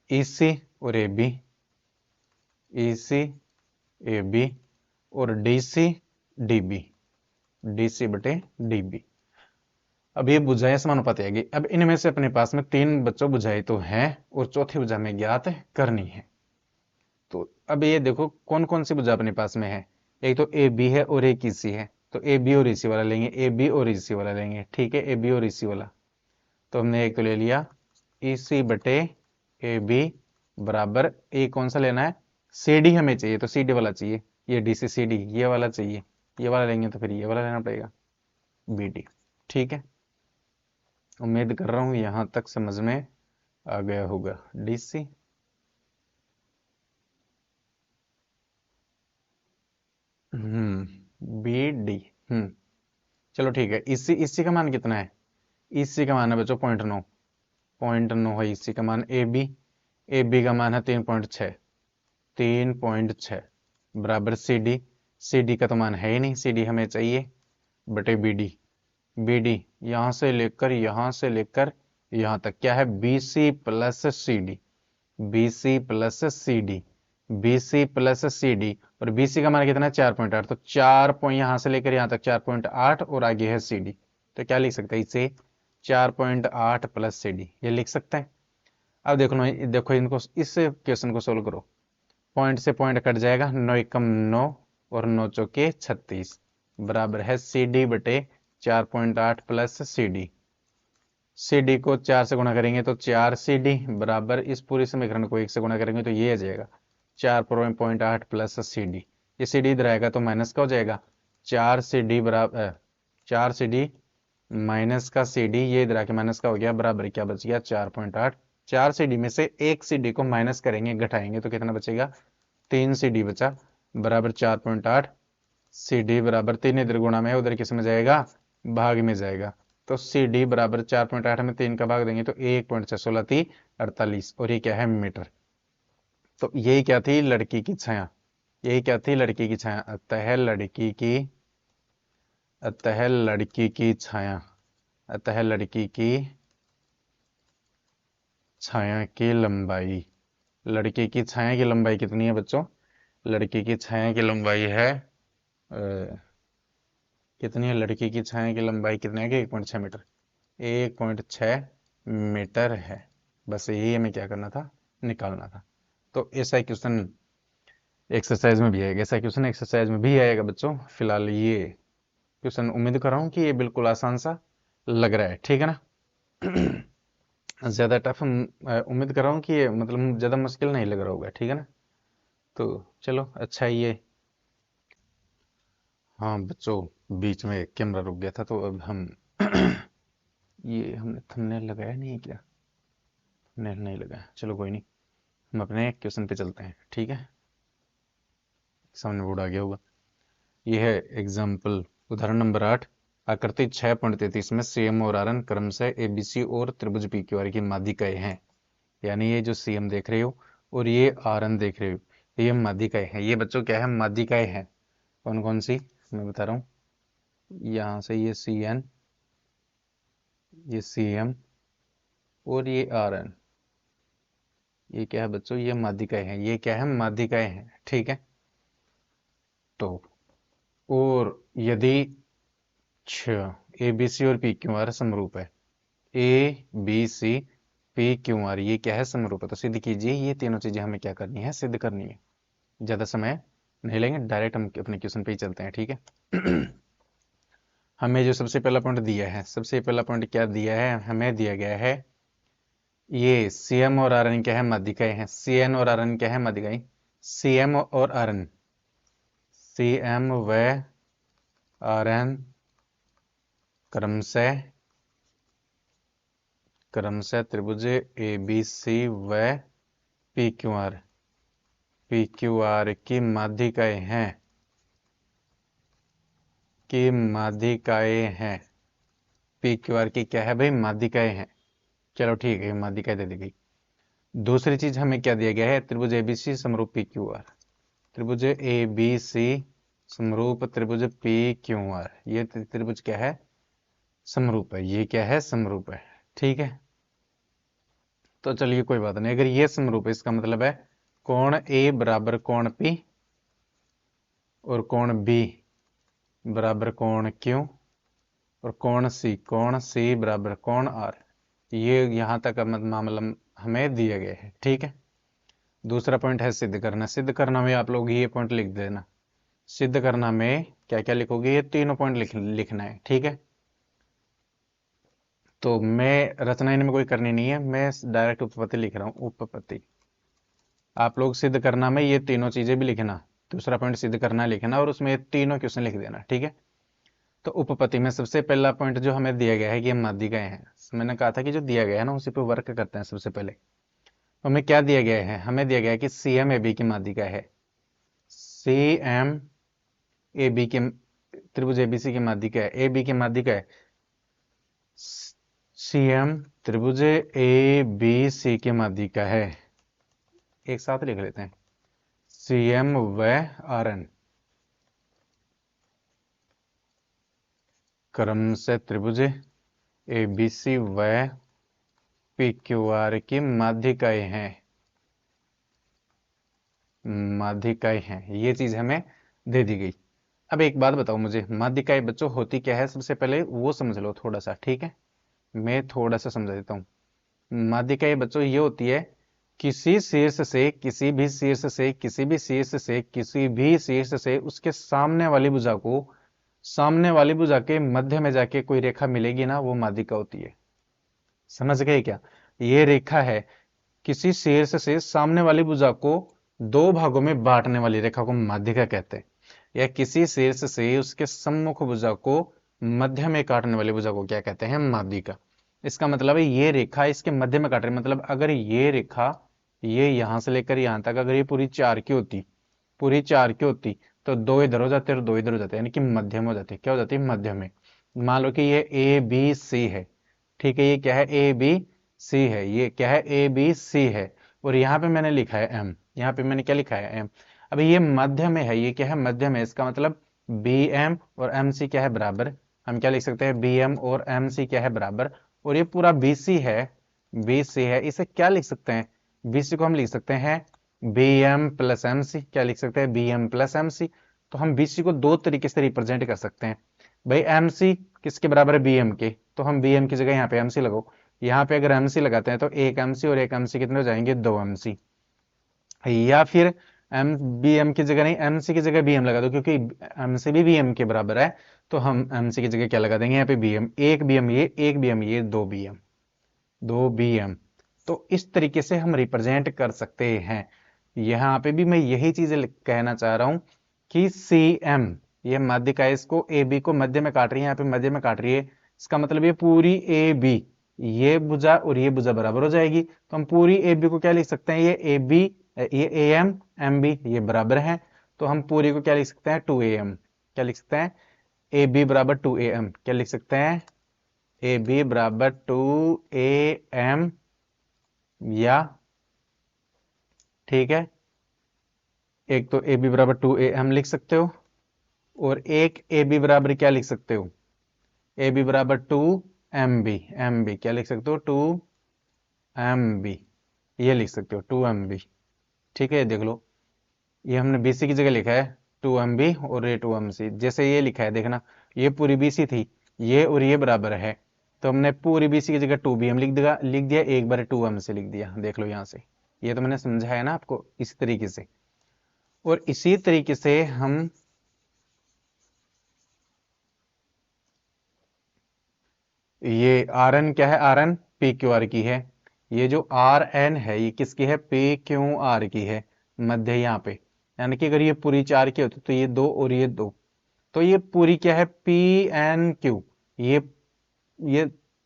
ई सी और A B, E C A B, और D C D B, D C बटे डी बी। अब ये भुजाएं समानुपाती आएगी। अब इनमें से अपने पास में तीन बच्चों भुजाएं तो हैं और चौथी भुजा में ज्ञात करनी है। तो अब ये देखो कौन कौन सी भुजा अपने पास में है, एक तो ए बी है और एक ई सी है। तो ए बी और ई सी वाला लेंगे, ए बी और ई सी वाला लेंगे। ठीक है, ए बी और ई सी वाला, तो हमने एक तो ले लिया ई सी बटे ए बी बराबर, ए कौन सा लेना है, सी डी हमें चाहिए, तो सी डी वाला चाहिए। ये डी सी सी डी ये वाला चाहिए, ये वाला लेंगे तो फिर ये वाला लेना पड़ेगा, बी डी। ठीक है, उम्मीद कर रहा हूं यहां तक समझ में आ गया होगा। D C B D. चलो ठीक है, इसी इसी का मान कितना है, इसी का मान है बच्चों 0.9, 0.9 है इसी का मान। ए बी का मान है 3.6, 3.6 बराबर सी डी का तो मान है ही नहीं, सी डी हमें चाहिए बटे बी डी यहां से लेकर यहां तक क्या है, B C plus C D, B C plus C D, B C plus C D. और बी सी का मान कितना है, 4.8, तो 4 यहां से लेकर यहां तक 4.8, और आगे है सी डी। तो क्या लिख सकते हैं इसे, 4.8 प्लस सी डी, ये लिख सकते हैं। अब देखो इनको, इस क्वेश्चन को सोल्व करो। पॉइंट से पॉइंट कट जाएगा, 9 एकम 9 और 9 चौके 36 बराबर है सी डी बटे 4.8 plus C D. C D को 4 से गुणा करेंगे तो 4 सी डी बराबर, इस पूरे समीकरण को 1 से गुणा करेंगे तो ये आ जाएगा 4.8 प्लस सी डी। ये सी डी इधर आएगा तो माइनस का हो जाएगा, 4 सी डी बराबर 4 सी डी माइनस का सी डी, ये इधर आके माइनस का हो गया, बराबर क्या बच गया 4.8। 4 सी डी में से एक सी डी को माइनस करेंगे, घटाएंगे तो कितना बचेगा, 3 सी डी बचा, बराबर 4.8। सी डी बराबर 3 इधर गुणा में, उधर किस में जाएगा, भाग में जाएगा, तो सी डी बराबर 4.8 में 3 का भाग देंगे तो 1.616 48, और ये क्या है मीटर। तो यही क्या थी लड़की की छाया, यही क्या थी लड़की की छाया, अतः लड़की की छाया, अतः लड़की की छाया की लंबाई, लड़की की छाया की लंबाई कितनी है बच्चों, लड़की की छाया की लंबाई है कितनी है, लड़की की छाया की लंबाई कितनी है कि 1.6 मीटर, 1.6 मीटर है। बस यही हमें क्या करना था, निकालना था। तो ऐसा क्वेश्चन एक्सरसाइज में भी आएगा, ऐसा क्वेश्चन एक्सरसाइज में भी आएगा बच्चों। फिलहाल ये क्वेश्चन उम्मीद कर रहा हूँ कि ये बिल्कुल आसान सा लग रहा है, ठीक है ना। ज्यादा टफ उम्मीद कर रहा हूँ कि ये मतलब ज्यादा मुश्किल नहीं लग रहा होगा, ठीक है ना। तो चलो अच्छा है ये। हाँ बच्चों, बीच में कैमरा रुक गया था तो अब हम ये हमने थंबनेल लगाया नहीं है क्या, थंबनेल नहीं लगाया, चलो कोई नहीं, हम अपने क्वेश्चन पे चलते हैं, ठीक है। सामने बोर्ड आ गया होगा। यह है एग्जाम्पल उदाहरण नंबर 8। आकृति 6.33 में सीएम और आरएन क्रमशः एबीसी और त्रिभुज पीक्यूआर की माध्यिकाएं हैं। यानी ये जो सीएम देख रहे हो और ये आरएन देख रहे हो, ये माध्यिकाएं हैं। ये बच्चों क्या है, माध्यिकाएं हैं। कौन कौन सी मैं बता रहा हूँ, यहाँ से ये सी एन, ये सी एम और ये आर एन, ये क्या है बच्चों, ये माध्यिकाएं हैं। ये क्या है, माध्यिकाएं हैं, ठीक है। तो और यदि ए बी सी और पी क्यू आर समरूप है, A B C P Q R ये क्या है, समरूप है, तो सिद्ध कीजिए। ये तीनों चीजें हमें क्या करनी है, सिद्ध करनी है। ज्यादा समय नहीं लेंगे, डायरेक्ट हम अपने क्वेश्चन पे ही चलते हैं, ठीक है। हमें जो सबसे पहला पॉइंट दिया है, सबसे पहला पॉइंट क्या दिया है, हमें दिया गया है ये सी एम और आर एन क्या है, माध्यिकाएं हैं। सी एन और आर एन क्या है, माध्यिकाएं। सी एम और आर एन, सी एम व आर एन क्रमशः त्रिभुज ए बी सी व पी क्यू आर की माध्यिकाएं हैं, की माध्यिकाएं हैं। पी क्यू आर की क्या है भाई, माध्यिकाएं हैं। चलो ठीक है, माध्यिकाएं दे दी गई। दूसरी चीज हमें क्या दिया गया है, त्रिभुज एबीसी समरूप पी क्यू आर, त्रिभुज ए बी सी समरूप त्रिभुज पी क्यू आर, ये त्रिभुज क्या है, समरूप है। ये क्या है, समरूप है, ठीक है। तो चलिए कोई बात नहीं, अगर ये समरूप है इसका मतलब है कोण ए बराबर कोण पी और कोण बी बराबर कोण क्यू और कोण सी बराबर कोण आर। ये यहां तक मामला हमें दिया गया है, ठीक है। दूसरा पॉइंट है सिद्ध करना। सिद्ध करना में आप लोग ये पॉइंट लिख देना। सिद्ध करना में क्या क्या लिखोगे, ये तीनों पॉइंट लिखना है, ठीक है। तो मैं रचना इनमें कोई करनी नहीं है, मैं डायरेक्ट उपपत्ति लिख रहा हूं, उपपत्ति। आप लोग सिद्ध करना में ये तीनों चीजें भी लिखना। दूसरा पॉइंट सिद्ध करना लिखना और उसमें तीनों क्वेश्चन लिख देना, ठीक है। तो उपपत्ति में सबसे पहला पॉइंट जो हमें दिया गया है कि माध्यिकाएं हैं। मैंने कहा था कि जो दिया गया है ना उसी पे वर्क करते हैं सबसे पहले। हमें क्या दिया गया है, हमें दिया गया है कि सी एम ए बी की माध्यिका है। सी एम ए बी की, त्रिभुज एबीसी की माध्यिका है, ए बी की माध्यिका है। सी एम त्रिभुज ए बी सी की माध्यिका है। एक साथ लिख लेते हैं, सी एम व आर एन क्रमशः त्रिभुज ए बी सी व पी क्यू आर की माध्यिकाएं हैं, माध्यिकाएं हैं। ये चीज हमें दे दी गई। अब एक बात बताओ मुझे, माध्यिकाएं बच्चों होती क्या है, सबसे पहले वो समझ लो थोड़ा सा, ठीक है। मैं थोड़ा सा समझा देता हूँ। माध्यिकाएं बच्चों ये होती है, किसी शीर्ष से किसी भी शीर्ष से किसी भी शीर्ष से किसी भी शीर्ष से उसके सामने वाली भुजा को, सामने वाली भुजा के मध्य में जाके कोई रेखा मिलेगी ना, वो माध्यिका होती है। समझ गए क्या, ये रेखा है किसी शीर्ष से सामने वाली भुजा को दो भागों में बांटने वाली रेखा को माध्यिका कहते हैं। या किसी शीर्ष से उसके सम्मुख भुजा को मध्य में काटने वाली भुजा को क्या कहते हैं, माध्यिका। इसका मतलब है ये रेखा इसके मध्य में काट रही, मतलब अगर ये रेखा ये यहां से लेकर यहां तक अगर ये पूरी 4 की होती, पूरी 4 की होती, तो 2 इधर हो जाते और 2 इधर हो जाते, यानी कि मध्य में हो जाती। क्या हो जाती, मध्य में। मान लो कि ये ए बी सी है, ठीक है, ये क्या है, ए बी सी है, ये क्या है, ए बी सी है, और यहाँ पे मैंने लिखा है एम, यहाँ पे मैंने क्या लिखा है, एम। अभी ये मध्य में है, ये क्या है, मध्य में, इसका मतलब बी एम और एम सी क्या है, बराबर। हम क्या लिख सकते हैं, बी एम और एम सी क्या है, बराबर। और ये पूरा बी सी है, बी सी है, इसे क्या लिख सकते हैं, बी सी को हम लिख सकते हैं B M plus M C, क्या लिख सकते हैं, B M plus M C. तो हम बी सी को दो तरीके से रिप्रेजेंट कर सकते हैं भाई। एम सी किसके बराबर है, बी एम के, तो हम बी एम की जगह यहाँ पे एम सी लगाओ। यहाँ पे अगर एम सी लगाते हैं तो एक एम सी और एक एम सी कितने हो जाएंगे, दो एम सी। या फिर एम बी एम की जगह नहीं, एम सी की जगह बी एम लगा दो, क्योंकि एम सी भी बी एम के बराबर है। तो हम एम सी की जगह क्या लगा देंगे, यहाँ पे बी एम, एक बी एम ये, एक बी एम ये, दो बी एम, दो बी एम। तो इस तरीके से हम रिप्रेजेंट कर सकते हैं। यहाँ पे भी मैं यही चीज कहना चाह रहा हूं कि सी एम, ये मध्य का है, इसको ए बी को मध्य में काट रही है, यहाँ पे मध्य में काट रही है, इसका मतलब ये पूरी ए बी, ये भुजा और ये भुजा बराबर हो जाएगी। तो हम पूरी ए बी को क्या लिख सकते हैं, ये ए बी, ये ए एम एम बी ये बराबर है। तो हम पूरी को क्या लिख सकते हैं, टू ए एम, क्या लिख सकते हैं, ए बी बराबर टू ए एम, क्या लिख सकते हैं, ए बी बराबर टू ए एम, या ठीक है, एक तो ए बी बराबर टू ए एम लिख सकते हो, और एक ए बी बराबर क्या लिख सकते हो, ए बी बराबर two M B, M B क्या लिख सकते हो, टू एम बी, ये लिख सकते हो, टू एम बी। ठीक है, देख लो, ये हमने बी सी की जगह लिखा है टू एम बी, और ये टू एम सी, जैसे ये लिखा है देखना, ये पूरी बी सी थी, ये और ये बराबर है, तो हमने पूरी बी सी की जगह टू बी एम लिख दिया, एक बार टू एम सी लिख दिया, देख लो यहाँ से। ये तो मैंने समझाया ना आपको इसी तरीके से। और इसी तरीके से हम ये आर एन क्या है, R N P Q R की है, ये जो आर एन है ये किसकी है, पी क्यू आर की है, मध्य यहाँ पे। यानी कि अगर ये पूरी चार की होती तो ये दो और ये दो, तो ये पूरी क्या है, पी एन क्यू, ये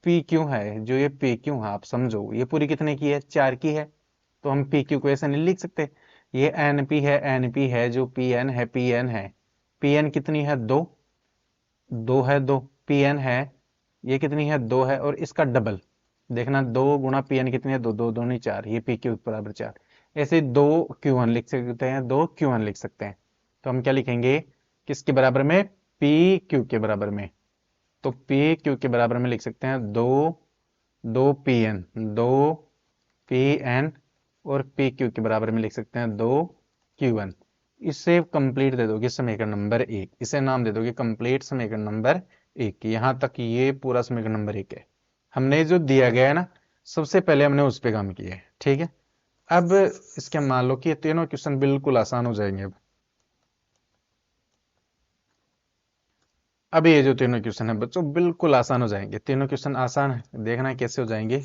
पी क्यू है, जो ये पी क्यू है, आप समझो ये पूरी कितने की है, चार की है। तो हम पी क्यू को ऐसे नहीं लिख सकते। ये एन पी है, एन पी है, जो पी एन है, पी एन है, पी एन कितनी है, दो, दो है, दो पी एन है, ये कितनी है, दो है, और इसका डबल देखना, दो गुणा पी एन कितनी है, दो, दो दूनी चार, ये पी क्यू बराबर चार। ऐसे दो क्यू वन लिख सकते हैं, दो क्यू वन लिख सकते हैं। तो हम क्या लिखेंगे, किसके बराबर में, पी क्यू के बराबर में। तो पी क्यू के बराबर में लिख सकते हैं दो, दो पी एन, दो पी एन, और पी क्यू के बराबर में लिख सकते हैं दो क्यू वन। इसे कंप्लीट दे दोगे समीकरण नंबर एक, इसे नाम दे दोगे कंप्लीट समीकरण नंबर एक। यहां तक ये पूरा समीकरण नंबर एक है। हमने जो दिया गया है ना, सबसे पहले हमने उस पे काम किया है, ठीक है। अब इसके मान लो कि ये तीनों क्वेश्चन बिल्कुल आसान हो जाएंगे। अब ये जो तीनों क्वेश्चन है बच्चों बिल्कुल आसान हो जाएंगे, तीनों क्वेश्चन आसान है, देखना कैसे हो जाएंगे।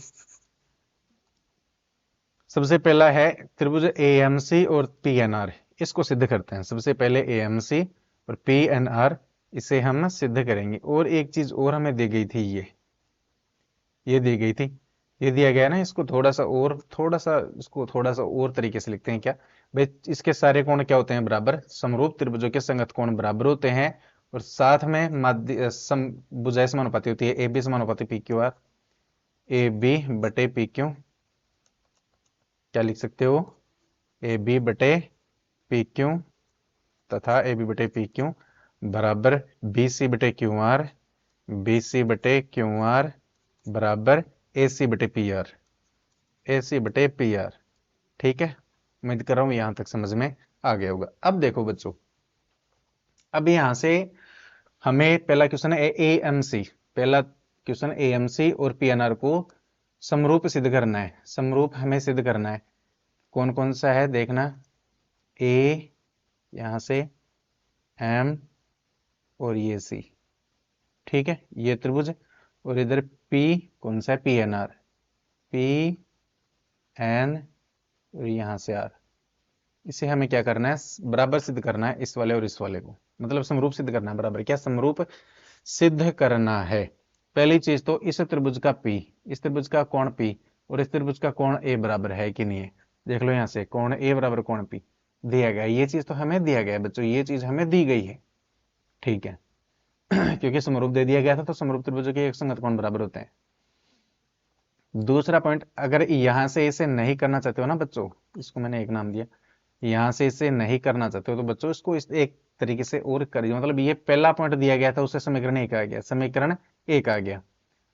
सबसे पहला है त्रिभुज एएमसी और पीएनआर, इसको सिद्ध करते हैं। सबसे पहले एएमसी और पीएनआर, इसे हम सिद्ध करेंगे। और एक चीज और हमें दी गई थी, ये दी गई थी, ये दिया गया है ना, इसको थोड़ा सा और, थोड़ा सा इसको थोड़ा सा और तरीके से लिखते हैं क्या भाई। इसके सारे कोण क्या होते हैं, बराबर। समरूप त्रिभुजों के संगत कोण बराबर होते हैं, और साथ में माध्य भुजाएं समानुपाती होती है, ए बी समानुपाती P Q R, A B बटे पी क्यू, क्या लिख सकते हो, ए बी बटे पी क्यू, तथा ए बी बटे पी क्यू बराबर बी सी बटे क्यू आर, बी सी बटे क्यू आर बराबर ए सी बटे पी आर, ए सी बटे पी आर। ठीक है, उम्मीद कर रहा हूं यहां तक समझ में आ गया होगा। अब देखो बच्चों, अब यहां से हमें पहला क्वेश्चन है ए एम सी, पहला क्वेश्चन ए एम सी और पी एन आर को समरूप सिद्ध करना है, समरूप हमें सिद्ध करना है। कौन कौन सा है देखना, ए, यहां से एम, और ये सी, ठीक है, ये त्रिभुज। और इधर पी कौन सा है, P N R, P N, और यहां से आर। इसे हमें क्या करना है, बराबर सिद्ध करना है, इस वाले और इस वाले को, मतलब समरूप सिद्ध करना है, बराबर क्या, समरूप सिद्ध करना है। पहली चीज तो इस त्रिभुज का पी, इस त्रिभुज का कोण पी, और इस त्रिभुज का कोण ए बराबर है कि नहीं है। देख लो यहां से, कोण ए बराबर कोण पी दिया गया, ये चीज तो हमें दिया गया है बच्चों, ये चीज हमें दी गई है, ठीक है। क्योंकि समरूप दे दिया गया था, तो समरूप त्रिभुजों के एक संगत कोण बराबर होते हैं। दूसरा पॉइंट, अगर यहां से इसे नहीं करना चाहते हो ना बच्चों, इसको मैंने एक नाम दिया, यहां से इसे नहीं करना चाहते हो तो बच्चों इसको इस एक तरीके से और करिए। मतलब ये पहला पॉइंट दिया गया था, उससे समीकरण एक आ गया, समीकरण एक आ गया।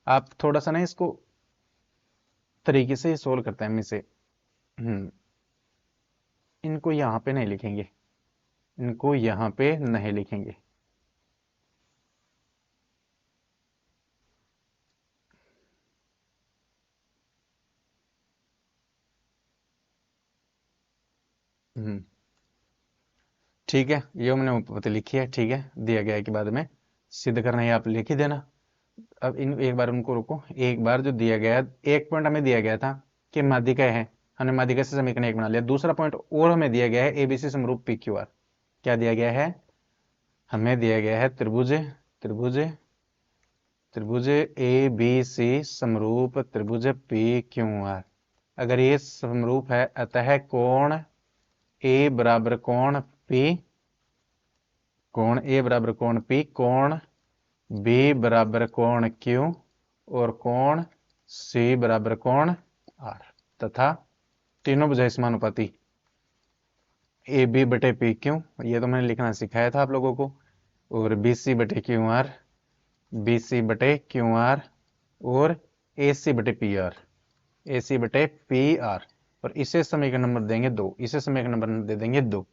आप थोड़ा सा ना इसको तरीके से सोल्व करते हैं इसे। इनको यहां पे नहीं लिखेंगे, इनको यहां पे नहीं लिखेंगे। ठीक है, ये मैंने उपपत्ति लिखी है, ठीक है, दिया गया है कि बाद में सिद्ध करना है, आप लिख ही देना। अब इन एक बार उनको रुको, एक बार जो दिया गया, एक पॉइंट हमें दिया गया था कि माध्यिका है, हमने माध्यिका से समीकरण एक बना लिया। दूसरा पॉइंट और हमें दिया गया है एबीसी समरूप पी क्यू आर। क्या दिया गया है? हमें दिया गया है त्रिभुज त्रिभुज त्रिभुज ए बी सी समरूप त्रिभुज पी क्यू आर। अगर ये समरूप है, अतः कोण ए बराबर कोण पी, कोण ए बराबर कोण पी, कोण बी बराबर कोण क्यू, और कोण सी बराबर कोण आर, तथा तीनों भुजाएं समानुपाती ए बी बटे पी क्यू, ये तो मैंने लिखना सिखाया था आप लोगों को, और बी सी बटे क्यू आर, बी सी बटे क्यू आर, और ए सी बटे पी आर, ए सी बटे पी आर। और इसे समीकरण नंबर देंगे 2, इसे समीकरण नंबर दे देंगे 2।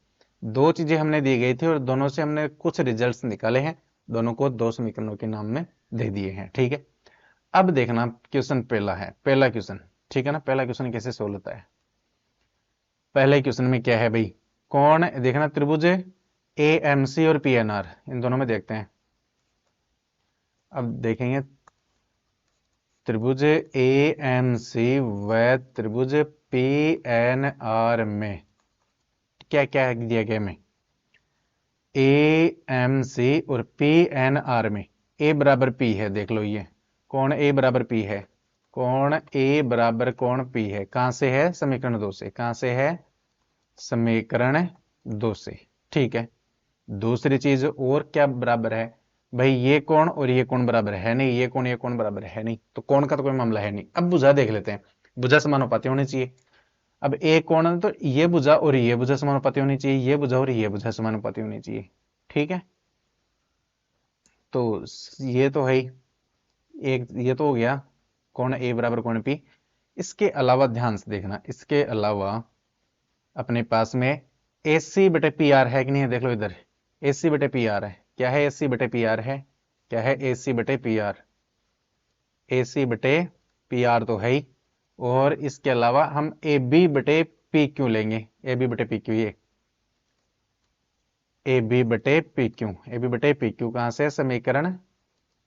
दो चीजें हमने दी गई थी और दोनों से हमने कुछ रिजल्ट्स निकाले हैं, दोनों को दो समीकरणों के नाम में दे दिए हैं, ठीक है। अब देखना क्वेश्चन पहला है, पहला क्वेश्चन, ठीक है ना। पहला क्वेश्चन कैसे सोल्व होता है? पहले क्वेश्चन में क्या है भाई? कौन देखना, त्रिभुज ए एम सी और पी एन आर, इन दोनों में देखते हैं। अब देखेंगे त्रिभुज ए एम सी व त्रिभुज पी एन आर में क्या क्या दिया गया में, ए एम सी और पी एन आर में ए बराबर पी है, देख लो ये कौन ए बराबर पी है, कौन ए बराबर कौन पी है, कहां से है? समीकरण 2 से। कहां से है? समीकरण 2 से, ठीक है। दूसरी चीज और क्या बराबर है भाई? ये कोण और ये कोण बराबर है नहीं, ये कोण बराबर है नहीं, तो कोण का तो कोई मामला है नहीं। अब भुजा देख लेते हैं, भुजा समानुपाती होनी चाहिए। अब एक कोण है तो ये भुजा और ये भुजा समानुपाती होनी चाहिए, ये भुजा और ये भुजा समानुपाती होनी चाहिए, ठीक है। तो ये तो है ही, एक ये तो हो गया कोण ए बराबर कोण पी। इसके अलावा ध्यान से देखना, इसके अलावा अपने पास में ए सी बटे पी आर है कि नहीं है? देख लो इधर, ए सी बटे पी आर है। क्या है? ए सी बटे पी आर है। क्या है? ए सी बटे पी आर, ए सी बटे पी आर तो है ही। और इसके अलावा हम ए बी बटे पी क्यू लेंगे, ए बी बटे पी क्यू, ये ए बी बटे पी क्यू, ए बी बटे पी क्यू कहां से? समीकरण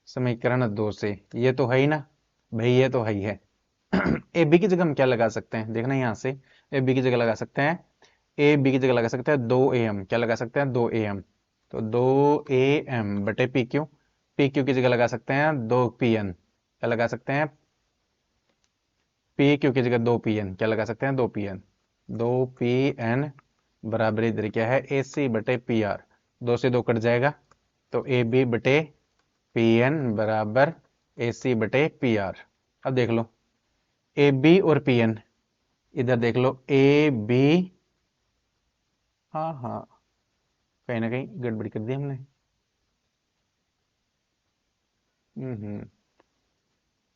समीकरण 2 से। ये तो है ही ना भाई, ये तो है ही है। ए बी की जगह हम क्या लगा सकते हैं? देखना यहां से, ए बी की जगह लगा सकते हैं, ए बी की जगह लगा सकते हैं 2 ए एम। क्या लगा सकते हैं? 2 ए एम। तो 2 ए एम बटे पी क्यू, पी क्यू की जगह लगा सकते हैं 2 पी एन। क्या लगा सकते हैं? पी क्यू की जगह 2 पी एन। क्या लगा सकते हैं? 2 पी एन, 2 पी एन बराबर इधर क्या है? ए सी बटे पी आर, 2 से 2 कट जाएगा, तो ए बी बटे पी एन बराबर ए सी बटे पी आर। अब देख लो ए बी और पी एन, इधर देख लो ए बी, हाँ हाँ, कहीं ना कहीं गड़बड़ी कर दी हमने।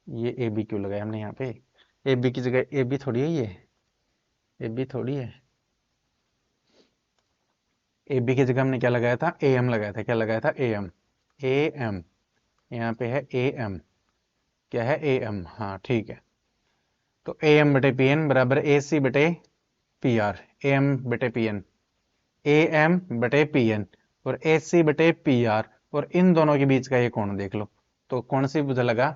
ये ए बी क्यों लगाया हमने यहाँ पे? ए बी की जगह ए बी थोड़ी है ये, ए बी थोड़ी है। ए बी की जगह हमने क्या लगाया था? ए एम लगाया था। क्या लगाया था? ए एम, ए एम, यहाँ पे है ए एम। क्या है? ए एम, हाँ ठीक है। तो ए एम बटे पी एन बराबर ए सी बटे पी आर, ए एम बटे पी एन, ए एम बटे पी एन और ए सी बटे पी आर, और इन दोनों के बीच का ये कोण देख लो, तो कौन सी भुजा लगा?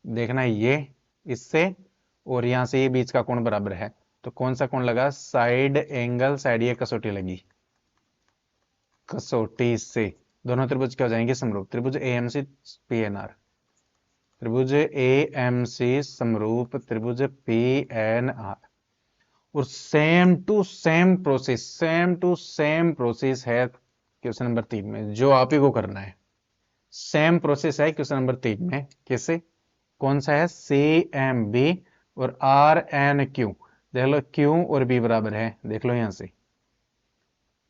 देखना ये इससे और यहां से ये बीच का कोण बराबर है, तो कौन सा कोण लगा? साइड एंगल साइड, ये कसौटी लगी, कसौटी से दोनों त्रिभुज क्या हो जाएंगे? समरूप। त्रिभुज A M C P N R, त्रिभुज ए एम सी समरूप त्रिभुज पी एन आर। और same to same process, same to same process है क्वेश्चन नंबर 3 में, जो आप ही को करना है। सेम प्रोसेस है क्वेश्चन नंबर 3 में। किससे? कौन सा है? सी एम बी और आर एन क्यू। देख लो क्यू और बी बराबर है, देख लो यहां से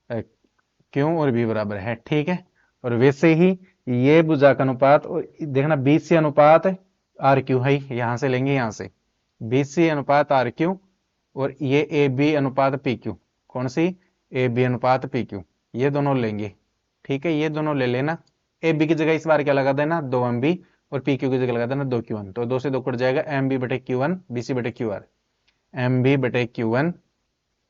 क्यू और बी बराबर है, ठीक है। और वैसे ही ये भुजा का अनुपात, और देखना बी सी अनुपात आर क्यू है, यहां से लेंगे, यहां से बी सी अनुपात आर क्यू, और ये ए बी अनुपात पी क्यू। कौन सी? ए बी अनुपात पी क्यू, ये दोनों लेंगे, ठीक है। ये दोनों ले लेना। ए बी की जगह इस बार क्या लगा देना? 2 MB, और पी क्यू की जगह लगा देना 2Q1। तो 2 से 2 कट जाएगा, एम बी बटे Q1 बी सी बटे क्यू आर। एम बी बटे Q1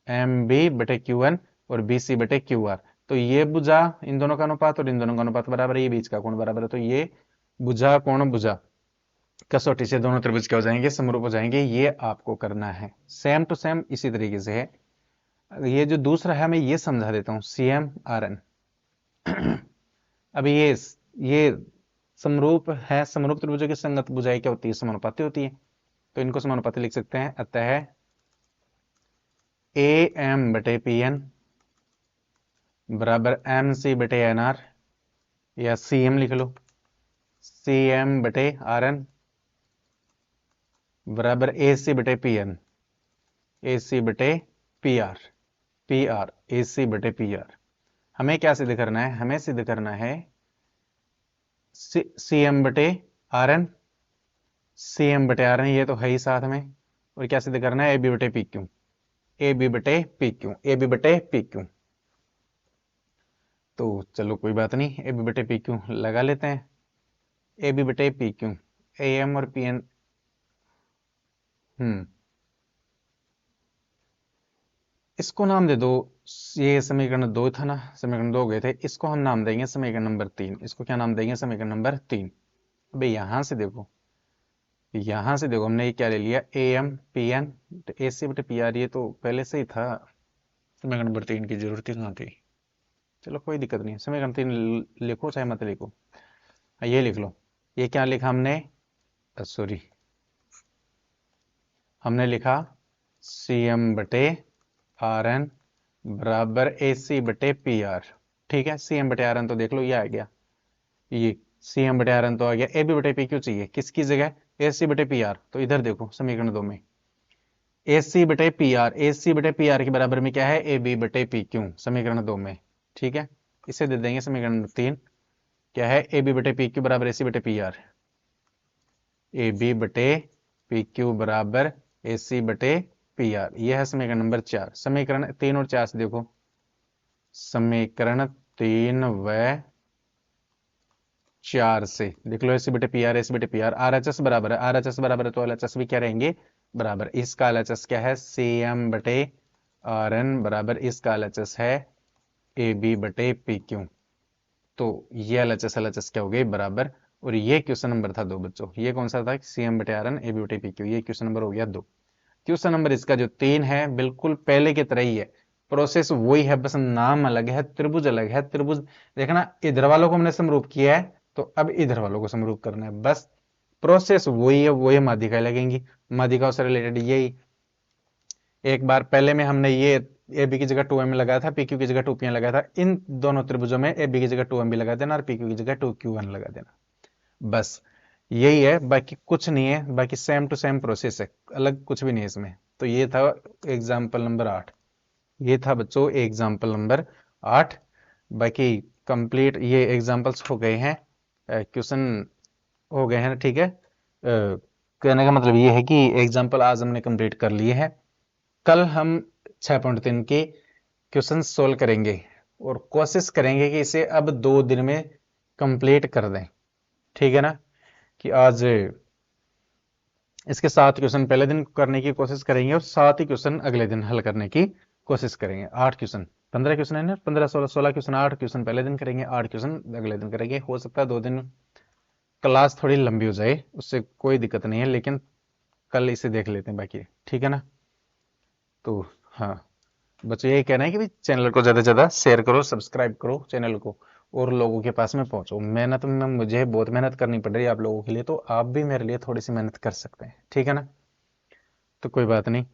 एम बी बटे Q1 और बी सी बटे क्यू आर। तो ये भुजा इन दोनों का अनुपात और इन दोनों का अनुपात बराबर है, ये बीच का कोण बराबर है। तो ये भुजा कोण भुजा कसौटी से दोनों त्रिभुज क्या हो जाएंगे? समरूप हो जाएंगे। ये आपको करना है, सेम टू सेम इसी तरीके से है। ये जो दूसरा है मैं ये समझा देता हूं, सी एम आर एन। अभी ये समरूप है, समरूप त्रिभुजों की संगत भुजाएं क्या होती है? समानुपाती होती है। तो इनको समानुपाती लिख सकते हैं। अतः ए एम बटे पी एन बराबर एम सी बटे एन आर, या सी एम लिख लो, सी एम बटे आर एन बराबर ए सी बटे पी एन, ए सी बटे P R, P R A सी बटे पी आर। हमें क्या सिद्ध करना है? हमें सिद्ध करना है सी एम बटे आर एन, सी एम बटे आर एन, ये तो है ही साथ में। और क्या सिद्ध करना है? ए बी बटे पी क्यू, ए बी बटे पी क्यू, ए बी बटे पी क्यू। तो चलो कोई बात नहीं, ए बी बटे पी क्यू लगा लेते हैं। ए बी बटे पी क्यू, ए एम और पी एन। इसको नाम दे दो, ये समीकरण 2 था ना, समीकरण 2 गए थे, इसको हम नाम देंगे समीकरण नंबर 3। इसको क्या नाम देंगे? समीकरण नंबर 3। अबे यहां से देखो हमने ये क्या ले लिया? ए एम पी एन, तो ए सी बटे पी आर, ये तो पहले से ही था, समीकरण नंबर 3 की जरूरत ही कहाँ थी। चलो कोई दिक्कत नहीं, समीकरण 3 लिखो चाहे मत लिखो, ये लिख लो। ये क्या लिखा हमने? सॉरी, हमने लिखा सी एम बटे आर एन बराबर ए सी बटे पी आर, ठीक है। सी एम बटे आर एन तो देख लो, ये आ गया, ये सी एम बटे आर एन तो आ गया। ए बी बटे पी क्यू चाहिए, किसकी जगह? ए सी बटे पी आर। तो इधर देखो समीकरण 2 में ए सी बटे पी आर, ए सी बटे पी आर के बराबर में क्या है? ए बी बटे पी क्यू, समीकरण 2 में, ठीक है। इसे दे देंगे समीकरण नंबर 3, क्या है? ए बी बटे पी क्यू बराबर ए सी बटे पी आर, ए बी बटे पी क्यू बराबर ए सी बटे पी आर। यह है समीकरण नंबर 4। समीकरण 3 और 4 से देखो, समीकरण 3 व 4 से देख लो, ए सी बटे पी आर, ए सी बटे P R, R H S बराबर है, आर एच एस बराबर है, तो एल एच एस भी क्या रहेंगे? बराबर। इसका एल एच एस क्या है? सी एम बटे आर एन बराबर, इसका एल एच एस है ए बी बटे पी क्यू। तो ये एल एच एस क्या हो गई? बराबर। और ये क्वेश्चन नंबर था 2 बच्चों, ये कौन सा था? सी एम बटे आर एन ए बी बटे पी क्यू, ये क्वेश्चन नंबर हो गया 2। क्वेश्चन नंबर इसका जो 3 है, बिल्कुल पहले की तरह ही है, प्रोसेस वही है, बस नाम अलग है, त्रिभुज अलग है। त्रिभुज देखना, इधर वालों को हमने समरूप किया है, तो अब इधर वालों को समरूप करना है, बस प्रोसेस वही है, वही माध्यिका लगेंगी। माध्यिकाओं से रिलेटेड यही, एक बार पहले में हमने ये ए बी की जगह 2M लगाया था, पी क्यू की जगह 2PM लगाया था। इन दोनों त्रिभुजों में ए बी की जगह 2MB लगा देना और पी क्यू की जगह 2Q1 लगा देना, बस यही है, बाकी कुछ नहीं है। बाकी सेम टू सेम प्रोसेस है, अलग कुछ भी नहीं है इसमें। तो ये था एग्जाम्पल नंबर 8, ये था बच्चों एग्जाम्पल नंबर 8। बाकी कंप्लीट ये एग्जाम्पल्स हो गए हैं, क्वेश्चन हो गए हैं, ठीक है। कहने का मतलब ये है कि एग्जाम्पल आज हमने कंप्लीट कर लिए हैं। कल हम 6.3 के क्वेश्चन सोल्व करेंगे और कोशिश करेंगे कि इसे अब 2 दिन में कंप्लीट कर दें, ठीक है ना। कि आज इसके 7 क्वेश्चन पहले दिन करने की कोशिश करेंगे और 7 ही क्वेश्चन अगले दिन हल करने की कोशिश करेंगे। 8 क्वेश्चन, 15 क्वेश्चन है ना, 15 16 क्वेश्चन, 8 क्वेश्चन पहले दिन करेंगे, 8 क्वेश्चन अगले दिन करेंगे। हो सकता है 2 दिन क्लास थोड़ी लंबी हो जाए, उससे कोई दिक्कत नहीं है, लेकिन कल इसे देख लेते हैं बाकी, ठीक है ना। तो हाँ बच्चों, यही कहना है कि भाई चैनल को ज़्यादा से ज़्यादा शेयर करो, सब्सक्राइब करो चैनल को, और लोगों के पास में पहुंचो। मेहनत में मुझे बहुत मेहनत करनी पड़ रही है आप लोगों के लिए, तो आप भी मेरे लिए थोड़ी सी मेहनत कर सकते हैं, ठीक है ना। तो कोई बात नहीं,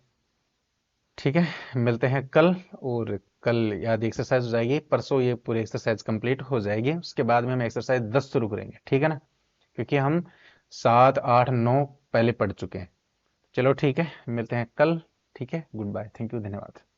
ठीक है, मिलते हैं कल। और कल याद एक्सरसाइज हो जाएगी, परसों ये पूरी एक्सरसाइज कंप्लीट हो जाएगी, उसके बाद में हम एक्सरसाइज 10 शुरू करेंगे, ठीक है ना, क्योंकि हम 7 8 9 पहले पढ़ चुके हैं। चलो ठीक है, मिलते हैं कल। ठीक है, गुड बाय, थैंक यू, धन्यवाद।